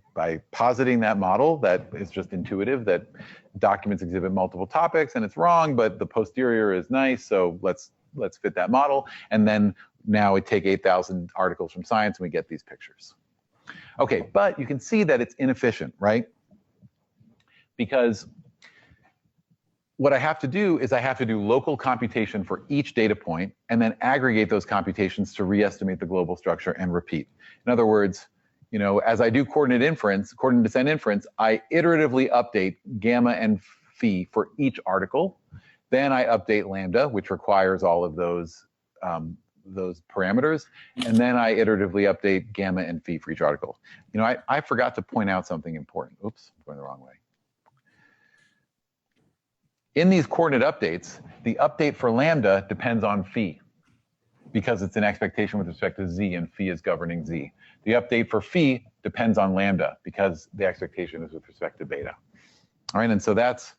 positing that model that is just intuitive, that documents exhibit multiple topics and it's wrong, but the posterior is nice, so let's fit that model. And then now we take 8,000 articles from Science and we get these pictures. Okay, but you can see that it's inefficient, right? Because what I have to do is I have to do local computation for each data point and then aggregate those computations to re-estimate the global structure and repeat. In other words, you know, as I do coordinate descent inference, I iteratively update gamma and phi for each article. Then I update lambda, which requires all of those parameters. And then I iteratively update gamma and phi for each article. You know, I forgot to point out something important. Oops, I'm going the wrong way. In these coordinate updates, the update for lambda depends on phi, because it's an expectation with respect to z, and phi is governing z. The update for phi depends on lambda, because the expectation is with respect to beta. All right, and so that's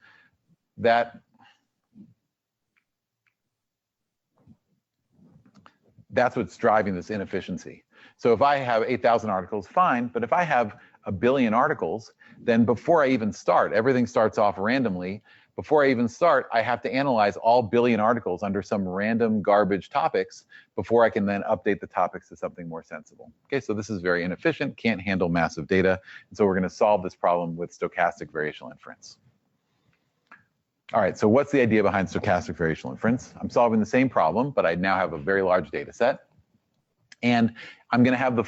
what's driving this inefficiency. So if I have 8,000 articles, fine, but if I have 1 billion articles, then before I even start, everything starts off randomly. Before I even start, I have to analyze all billion articles under some random garbage topics before I can then update the topics to something more sensible. Okay, so this is very inefficient, can't handle massive data, and so we're going to solve this problem with stochastic variational inference. All right, so what's the idea behind stochastic variational inference? I'm solving the same problem, but I now have a very large data set. And I'm going to have the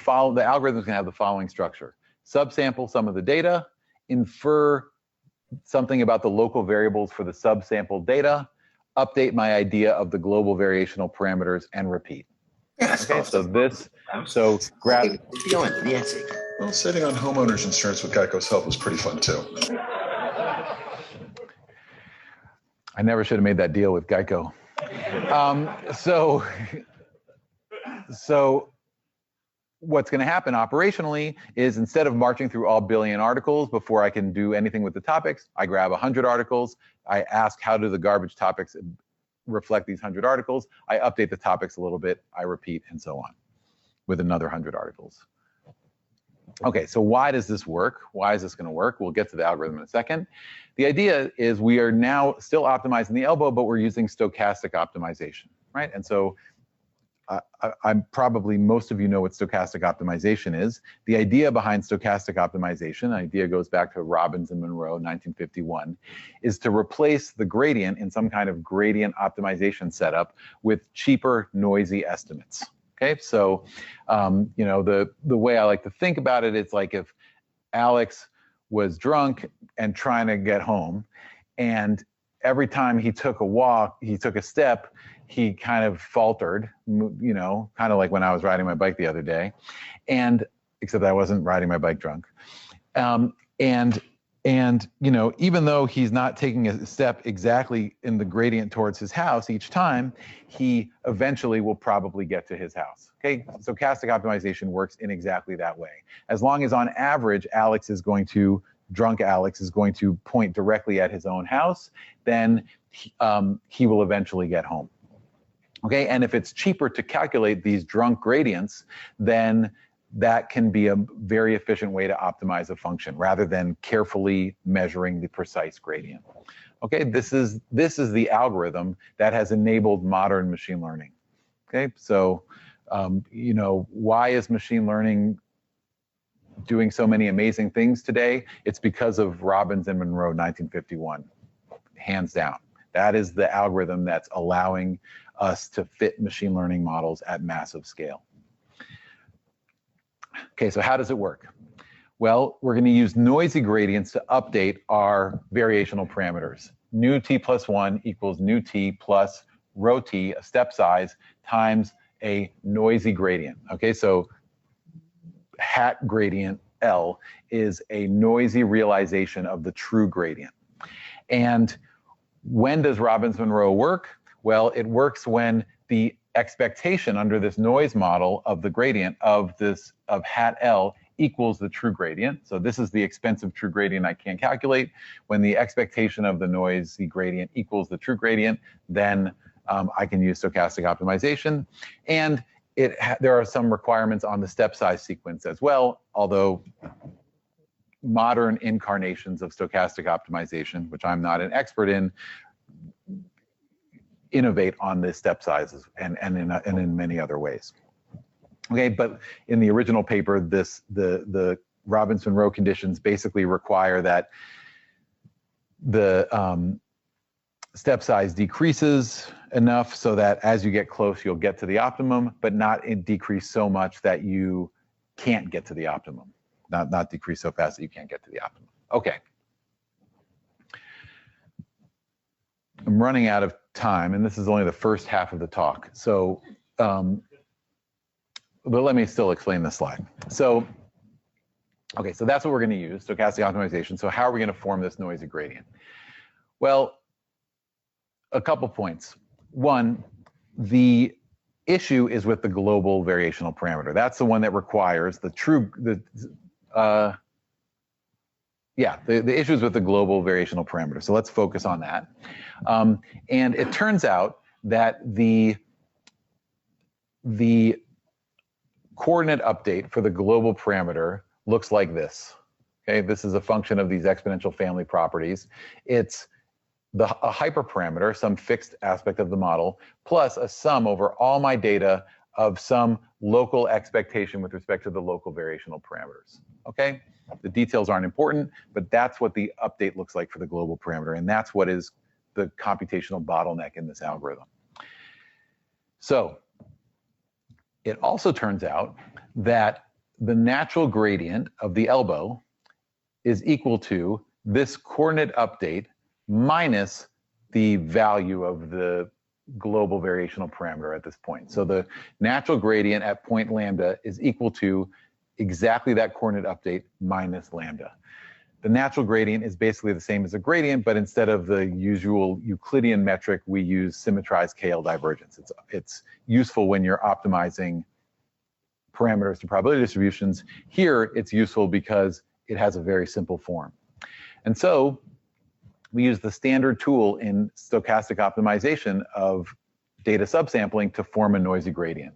algorithm is going to have the following structure. Subsample some of the data, infer something about the local variables for the subsampled data, update my idea of the global variational parameters, and repeat. Okay, so grab. Well, saving on homeowners insurance with Geico's help was pretty fun too. I never should have made that deal with Geico. So what's going to happen operationally is, instead of marching through all billion articles before I can do anything with the topics, I grab 100 articles. I ask, how do the garbage topics reflect these 100 articles? I update the topics a little bit. I repeat, and so on with another 100 articles. Okay, so why does this work? Why is this going to work? We'll get to the algorithm in a second. The idea is we are now still optimizing the elbow, but we're using stochastic optimization, right? And so I'm probably, most of you know what stochastic optimization is. The idea behind stochastic optimization, the idea goes back to Robbins and Monroe, 1951, is to replace the gradient in some kind of gradient optimization setup with cheaper, noisy estimates. Okay, so you know, the way I like to think about it, it's like if Alex was drunk and trying to get home, and every time he took a step, he kind of faltered, you know, kind of like when I was riding my bike the other day, and except I wasn't riding my bike drunk. And you know, even though he's not taking a step exactly in the gradient towards his house each time, he eventually will probably get to his house. Okay, stochastic optimization works in exactly that way. As long as on average, drunk Alex is going to point directly at his own house, then he will eventually get home. Okay, and if it's cheaper to calculate these drunk gradients, then that can be a very efficient way to optimize a function rather than carefully measuring the precise gradient. Okay, this is the algorithm that has enabled modern machine learning. Okay, so you know, why is machine learning doing so many amazing things today? It's because of Robbins and Monroe, 1951, hands down. That is the algorithm that's allowing us to fit machine learning models at massive scale. Okay, so how does it work? Well, we're going to use noisy gradients to update our variational parameters. Nu t plus 1 equals nu t plus rho t, a step size, times a noisy gradient. Okay, so hat gradient L is a noisy realization of the true gradient. And when does Robbins-Monroe work? Well, it works when the expectation under this noise model of the gradient of hat L equals the true gradient. So this is the expensive true gradient I can't calculate. When the expectation of the noisy gradient equals the true gradient, then I can use stochastic optimization. And there are some requirements on the step size sequence as well, although modern incarnations of stochastic optimization, which I'm not an expert in, innovate on the step sizes and in many other ways. Okay, but in the original paper, the Robbins-Monroe conditions basically require that the step size decreases enough so that as you get close, you'll get to the optimum, but not decrease so much that you can't get to the optimum. Not decrease so fast that you can't get to the optimum. Okay. I'm running out of time, and this is only the first half of the talk. So, but let me still explain this slide. So, okay, so that's what we're going to use, stochastic optimization. So how are we going to form this noisy gradient? Well, a couple points. One, the issue is with the global variational parameter. That's the one that requires the issue is with the global variational parameter. So let's focus on that. And it turns out that the coordinate update for the global parameter looks like this. Okay, this is a function of these exponential family properties. It's a hyperparameter, some fixed aspect of the model, plus a sum over all my data of some local expectation with respect to the local variational parameters. Okay, the details aren't important, but that's what the update looks like for the global parameter, and that's what is the computational bottleneck in this algorithm. So it also turns out that the natural gradient of the elbow is equal to this coordinate update minus the value of the global variational parameter at this point. So the natural gradient at point lambda is equal to exactly that coordinate update minus lambda. The natural gradient is basically the same as a gradient, but instead of the usual Euclidean metric, we use symmetrized KL divergence. It's useful when you're optimizing parameters to probability distributions. Here, it's useful because it has a very simple form. And so we use the standard tool in stochastic optimization of data subsampling to form a noisy gradient.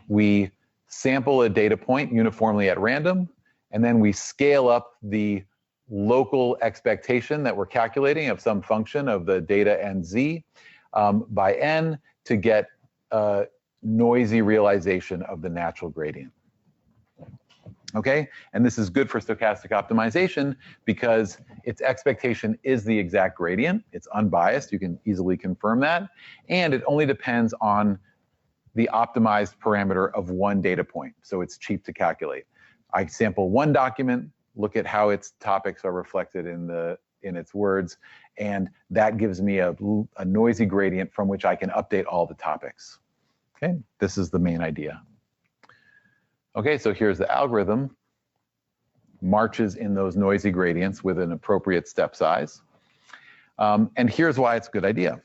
We sample a data point uniformly at random, and then we scale up the local expectation that we're calculating of some function of the data n z by n to get a noisy realization of the natural gradient. Okay, and this is good for stochastic optimization because its expectation is the exact gradient. It's unbiased, you can easily confirm that, and it only depends on the optimized parameter of one data point, so it's cheap to calculate. I sample one document, look at how its topics are reflected in its words, and that gives me a noisy gradient from which I can update all the topics. Okay, this is the main idea. Okay, so here's the algorithm. Marches in those noisy gradients with an appropriate step size. And here's why it's a good idea.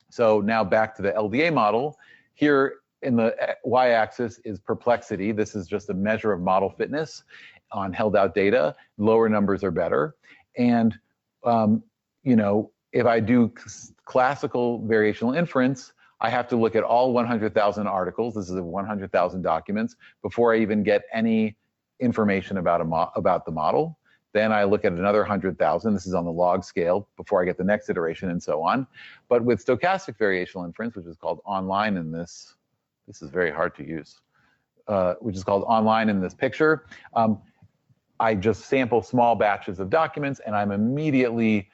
So now back to the LDA model. Here in the y-axis is perplexity. This is just a measure of model fitness on held out data. Lower numbers are better. And you know, if I do classical variational inference, I have to look at all 100,000 articles. This is 100,000 documents before I even get any information about the model. Then I look at another 100,000. This is on the log scale before I get the next iteration and so on. But with stochastic variational inference, which is called online in this is very hard to use, which is called online in this picture, I just sample small batches of documents and I'm immediately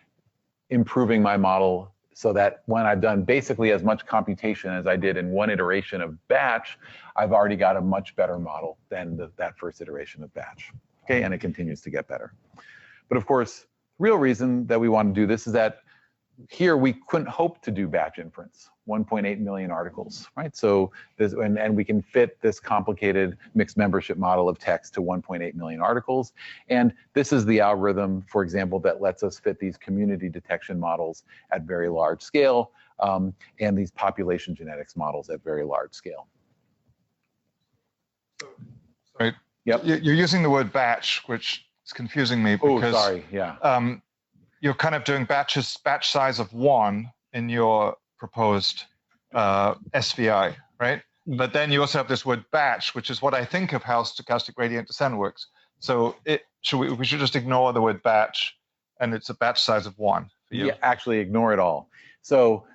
improving my model so that when I've done basically as much computation as I did in one iteration of batch, I've already got a much better model than that first iteration of batch. Okay, and it continues to get better. But of course, the real reason that we want to do this is that here we couldn't hope to do batch inference, 1.8 million articles, right? So this, and we can fit this complicated mixed membership model of text to 1.8 million articles. And this is the algorithm, for example, that lets us fit these community detection models at very large scale and these population genetics models at very large scale. Right. Yep. You're using the word batch, which is confusing me because oh, sorry. Yeah. You're kind of doing batch size of 1 in your proposed SVI, right? But then you also have this word batch, which is what I think of how stochastic gradient descent works. So we should just ignore the word batch, and it's a batch size of 1 for you. Yeah, actually ignore it all. So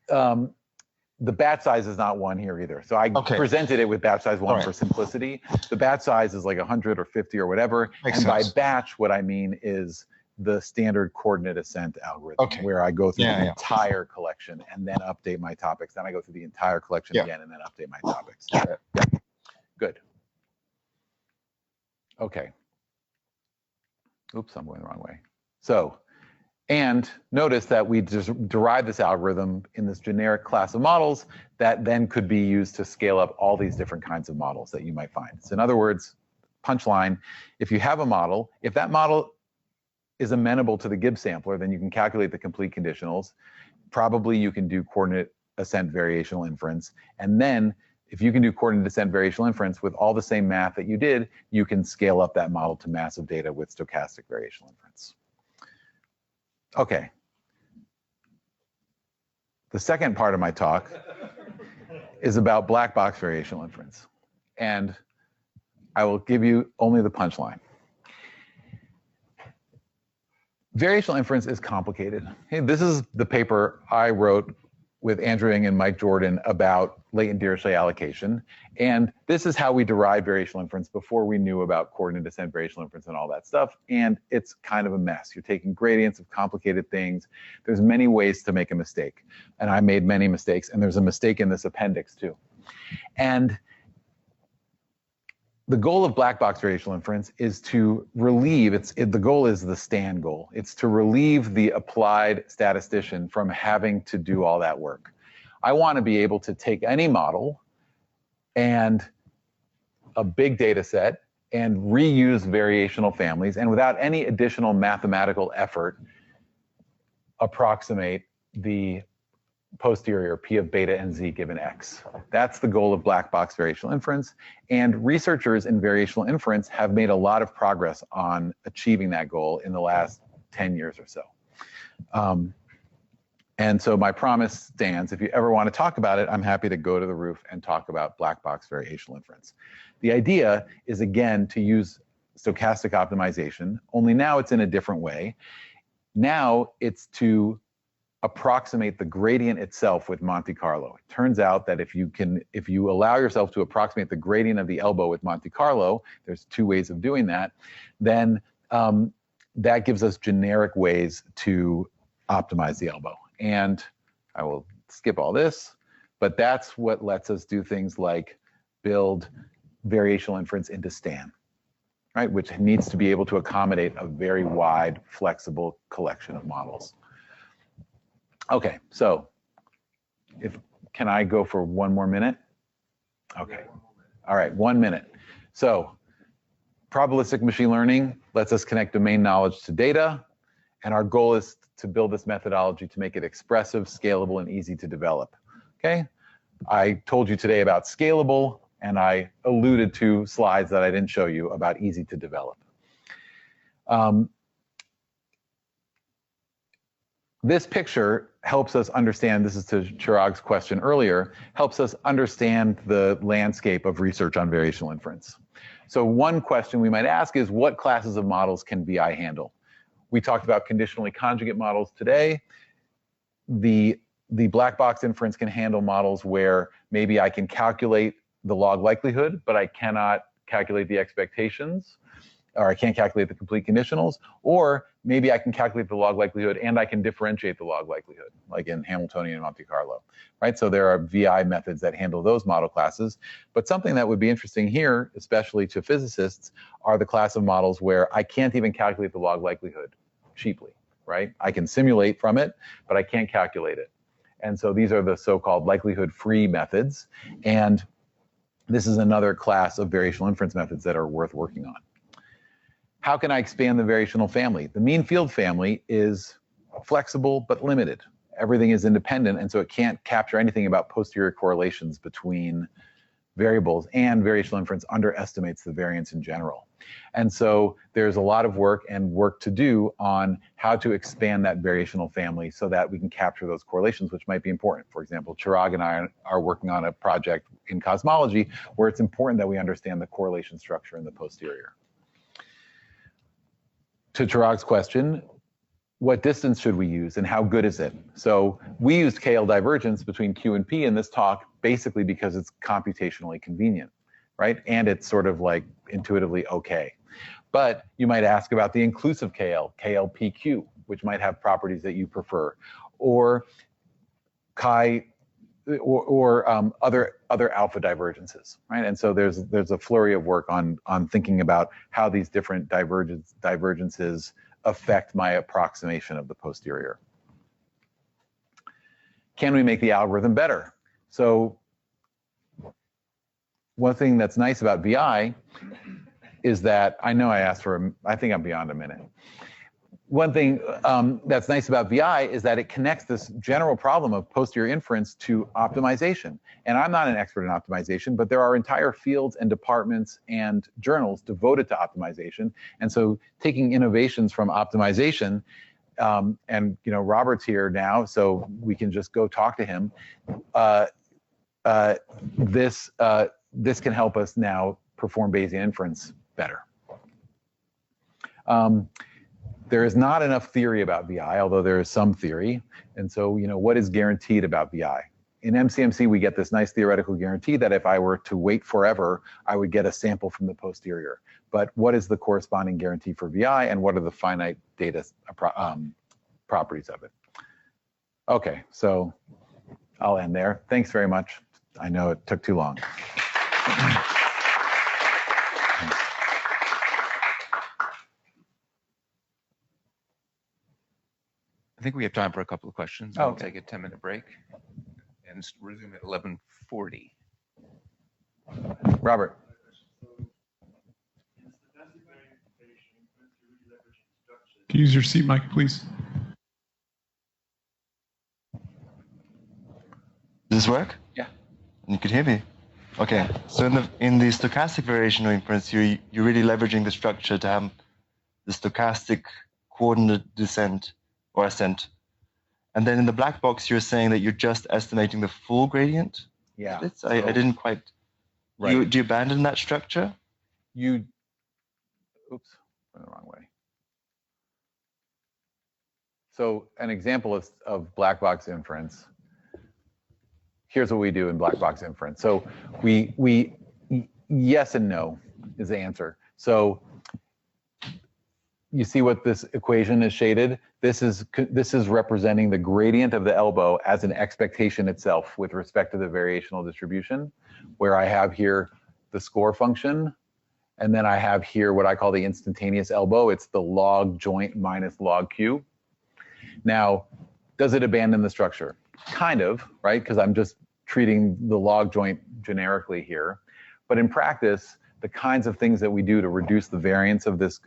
the batch size is not 1 here either. So I presented it with batch size 1 for simplicity. The batch size is like 100 or 50 or whatever. Makes and sense. By batch, what I mean is the standard coordinate ascent algorithm, where I go through the entire collection and then update my topics. Then I go through the entire collection again and then update my topics. Yeah. Good. Okay. Oops, I'm going the wrong way. So, and notice that we just derive this algorithm in this generic class of models that then could be used to scale up all these different kinds of models that you might find. So in other words, punchline, if you have a model, if that model is amenable to the Gibbs sampler, then you can calculate the complete conditionals. probably you can do coordinate ascent variational inference. And then if you can do coordinate descent variational inference with all the same math that you did, you can scale up that model to massive data with stochastic variational inference. Okay. The second part of my talk is about black box variational inference. And I will give you only the punchline. Variational inference is complicated. Hey, this is the paper I wrote with Andrew Ng and Mike Jordan about latent Dirichlet allocation. And this is how we derived variational inference before we knew about coordinate descent variational inference and all that stuff. And it's kind of a mess. You're taking gradients of complicated things. There's many ways to make a mistake. And I made many mistakes. And there's a mistake in this appendix too. And the goal of black box variational inference is to relieve, the goal is the Stan goal. It's to relieve the applied statistician from having to do all that work. I want to be able to take any model and a big data set and reuse variational families, and without any additional mathematical effort, approximate the posterior P of beta and Z given X. That's the goal of black box variational inference. And researchers in variational inference have made a lot of progress on achieving that goal in the last 10 years or so. And so my promise stands. If you ever want to talk about it, I'm happy to go to the roof and talk about black box variational inference. The idea is, again, to use stochastic optimization, only now it's in a different way. Now it's to approximate the gradient itself with Monte Carlo. It turns out that if you allow yourself to approximate the gradient of the elbow with Monte Carlo, there's two ways of doing that, then that gives us generic ways to optimize the elbow. And I will skip all this, but that's what lets us do things like build variational inference into Stan, right? Which needs to be able to accommodate a very wide, flexible collection of models. Okay, so can I go for one more minute? Okay, all right, 1 minute. So probabilistic machine learning lets us connect domain knowledge to data, and our goal is to build this methodology to make it expressive, scalable, and easy to develop. Okay, I told you today about scalable, and I alluded to slides that I didn't show you about easy to develop. This picture helps us understand, this is to Chirag's question earlier, helps us understand the landscape of research on variational inference. So one question we might ask is, what classes of models can VI handle? We talked about conditionally conjugate models today. The black box inference can handle models where maybe I can calculate the log likelihood, but I cannot calculate the expectations, or I can't calculate the complete conditionals, or maybe I can calculate the log likelihood and I can differentiate the log likelihood, like in Hamiltonian and Monte Carlo, right? So there are VI methods that handle those model classes. But something that would be interesting here, especially to physicists, are the class of models where I can't even calculate the log likelihood cheaply, right? I can simulate from it, but I can't calculate it. And so these are the so-called likelihood-free methods. And this is another class of variational inference methods that are worth working on. How can I expand the variational family? The mean field family is flexible but limited. Everything is independent, and so it can't capture anything about posterior correlations between variables, and variational inference underestimates the variance in general. And so there's a lot of work to do on how to expand that variational family so that we can capture those correlations, which might be important. For example, Chirag and I are working on a project in cosmology where it's important that we understand the correlation structure in the posterior. To Chirag's question, what distance should we use and how good is it? So we used KL divergence between Q and P in this talk basically because it's computationally convenient, right? And it's sort of like intuitively okay. But you might ask about the inclusive KL, KLPQ, which might have properties that you prefer, or chi, or other alpha divergences, right? And so there's a flurry of work on thinking about how these different divergences affect my approximation of the posterior. Can we make the algorithm better? So one thing that's nice about VI is that, I know I asked for, I think I'm beyond a minute. one thing that's nice about VI is that it connects this general problem of posterior inference to optimization. And I'm not an expert in optimization, but there are entire fields and departments and journals devoted to optimization. And so taking innovations from optimization, and Robert's here now, so we can just go talk to him. This can help us now perform Bayesian inference better. There is not enough theory about VI, although there is some theory. And so, what is guaranteed about VI? In MCMC, we get this nice theoretical guarantee that if I were to wait forever, I would get a sample from the posterior. But what is the corresponding guarantee for VI, and what are the finite data properties of it? Okay, so I'll end there. Thanks very much. I know it took too long. I think we have time for a couple of questions. Oh, We'll okay. take a 10-minute break and resume at 11:40. Robert. Can you use your seat mic, please? Does this work? Yeah. You could hear me? Okay. So in the stochastic variation of inference, you're really leveraging the structure to have the stochastic coordinate descent or ascent. And then in the black box, you're saying that you're just estimating the full gradient? Yeah. I didn't quite. Right. Do you abandon that structure? Oops, went the wrong way. So an example of black box inference. Here's what we do in black box inference. So we yes and no is the answer. So you see what this equation is shaded? This is representing the gradient of the elbow as an expectation itself with respect to the variational distribution, where I have here the score function, and then I have here what I call the instantaneous elbow. It's the log joint minus log Q. Now, does it abandon the structure? Kind of, right? Because I'm just treating the log joint generically here. But in practice, the kinds of things that we do to reduce the variance of this,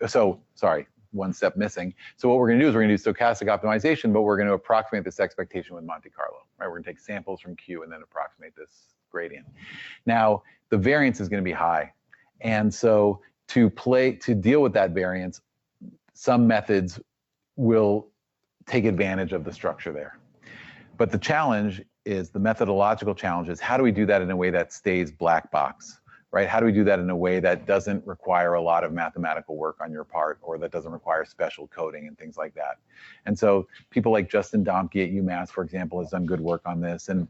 one step missing. So what we're going to do is we're going to do stochastic optimization, but we're going to approximate this expectation with Monte Carlo, right? We're going to take samples from Q and then approximate this gradient. Now, the variance is going to be high. And so to deal with that variance, some methods will take advantage of the structure there. But the challenge is, the methodological challenge is, how do we do that in a way that stays black box, right? How do we do that in a way that doesn't require a lot of mathematical work on your part, or that doesn't require special coding and things like that? And so people like Justin Domke at UMass, for example, has done good work on this. And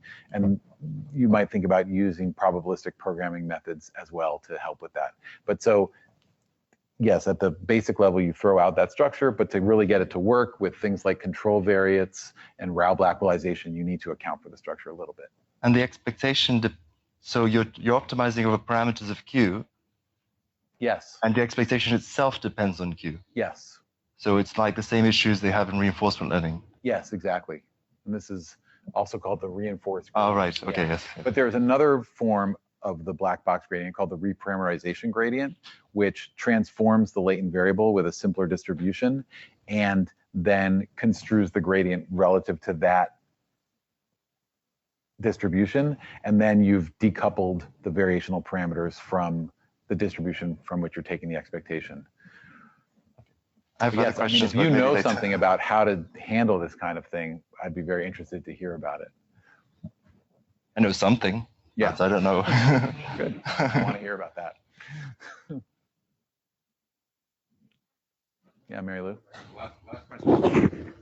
you might think about using probabilistic programming methods as well to help with that. But so, yes, at the basic level, you throw out that structure, but to really get it to work with things like control variates and Rao-Blackwellization, you need to account for the structure a little bit. And the expectation, so you're optimizing over parameters of Q. Yes. And the expectation itself depends on Q. Yes. So it's like the same issues they have in reinforcement learning. Yes, exactly. And this is also called the reinforced gradient. Oh, right. Okay, yeah. yes. But there's another form of the black box gradient called the reparameterization gradient, which transforms the latent variable with a simpler distribution and then construes the gradient relative to that distribution. And then you've decoupled the variational parameters from the distribution from which you're taking the expectation. Yes, I mean, if you know something about how to handle this kind of thing, I'd be very interested to hear about it. I know something. Yes, I don't know. Good. I want to hear about that. Yeah, Mary Lou. Last question.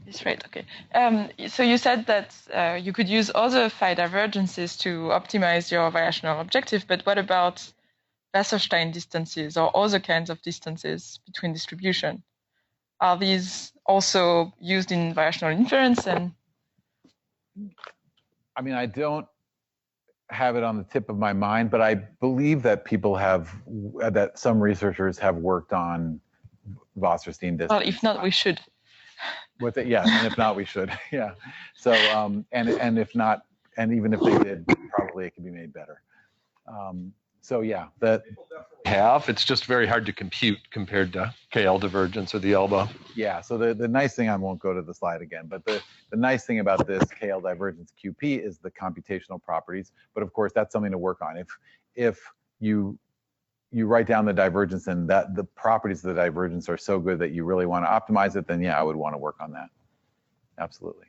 That's right. Okay. So you said that you could use other phi divergences to optimize your variational objective, but what about Wasserstein distances or other kinds of distances between distribution? Are these also used in variational inference? And I mean, I don't have it on the tip of my mind, but I believe that that some researchers have worked on Wasserstein distance. Well, if not, we should. With it, yeah, and if not, we should, yeah. So, and if not, and even if they did, probably it could be made better. So yeah, that it's just very hard to compute compared to KL divergence or the elbow. Yeah, so the nice thing, I won't go to the slide again, but the nice thing about this KL divergence QP is the computational properties. But of course, that's something to work on. If you write down the divergence and that the properties of the divergence are so good that you really want to optimize it, then yeah, I would want to work on that. Absolutely.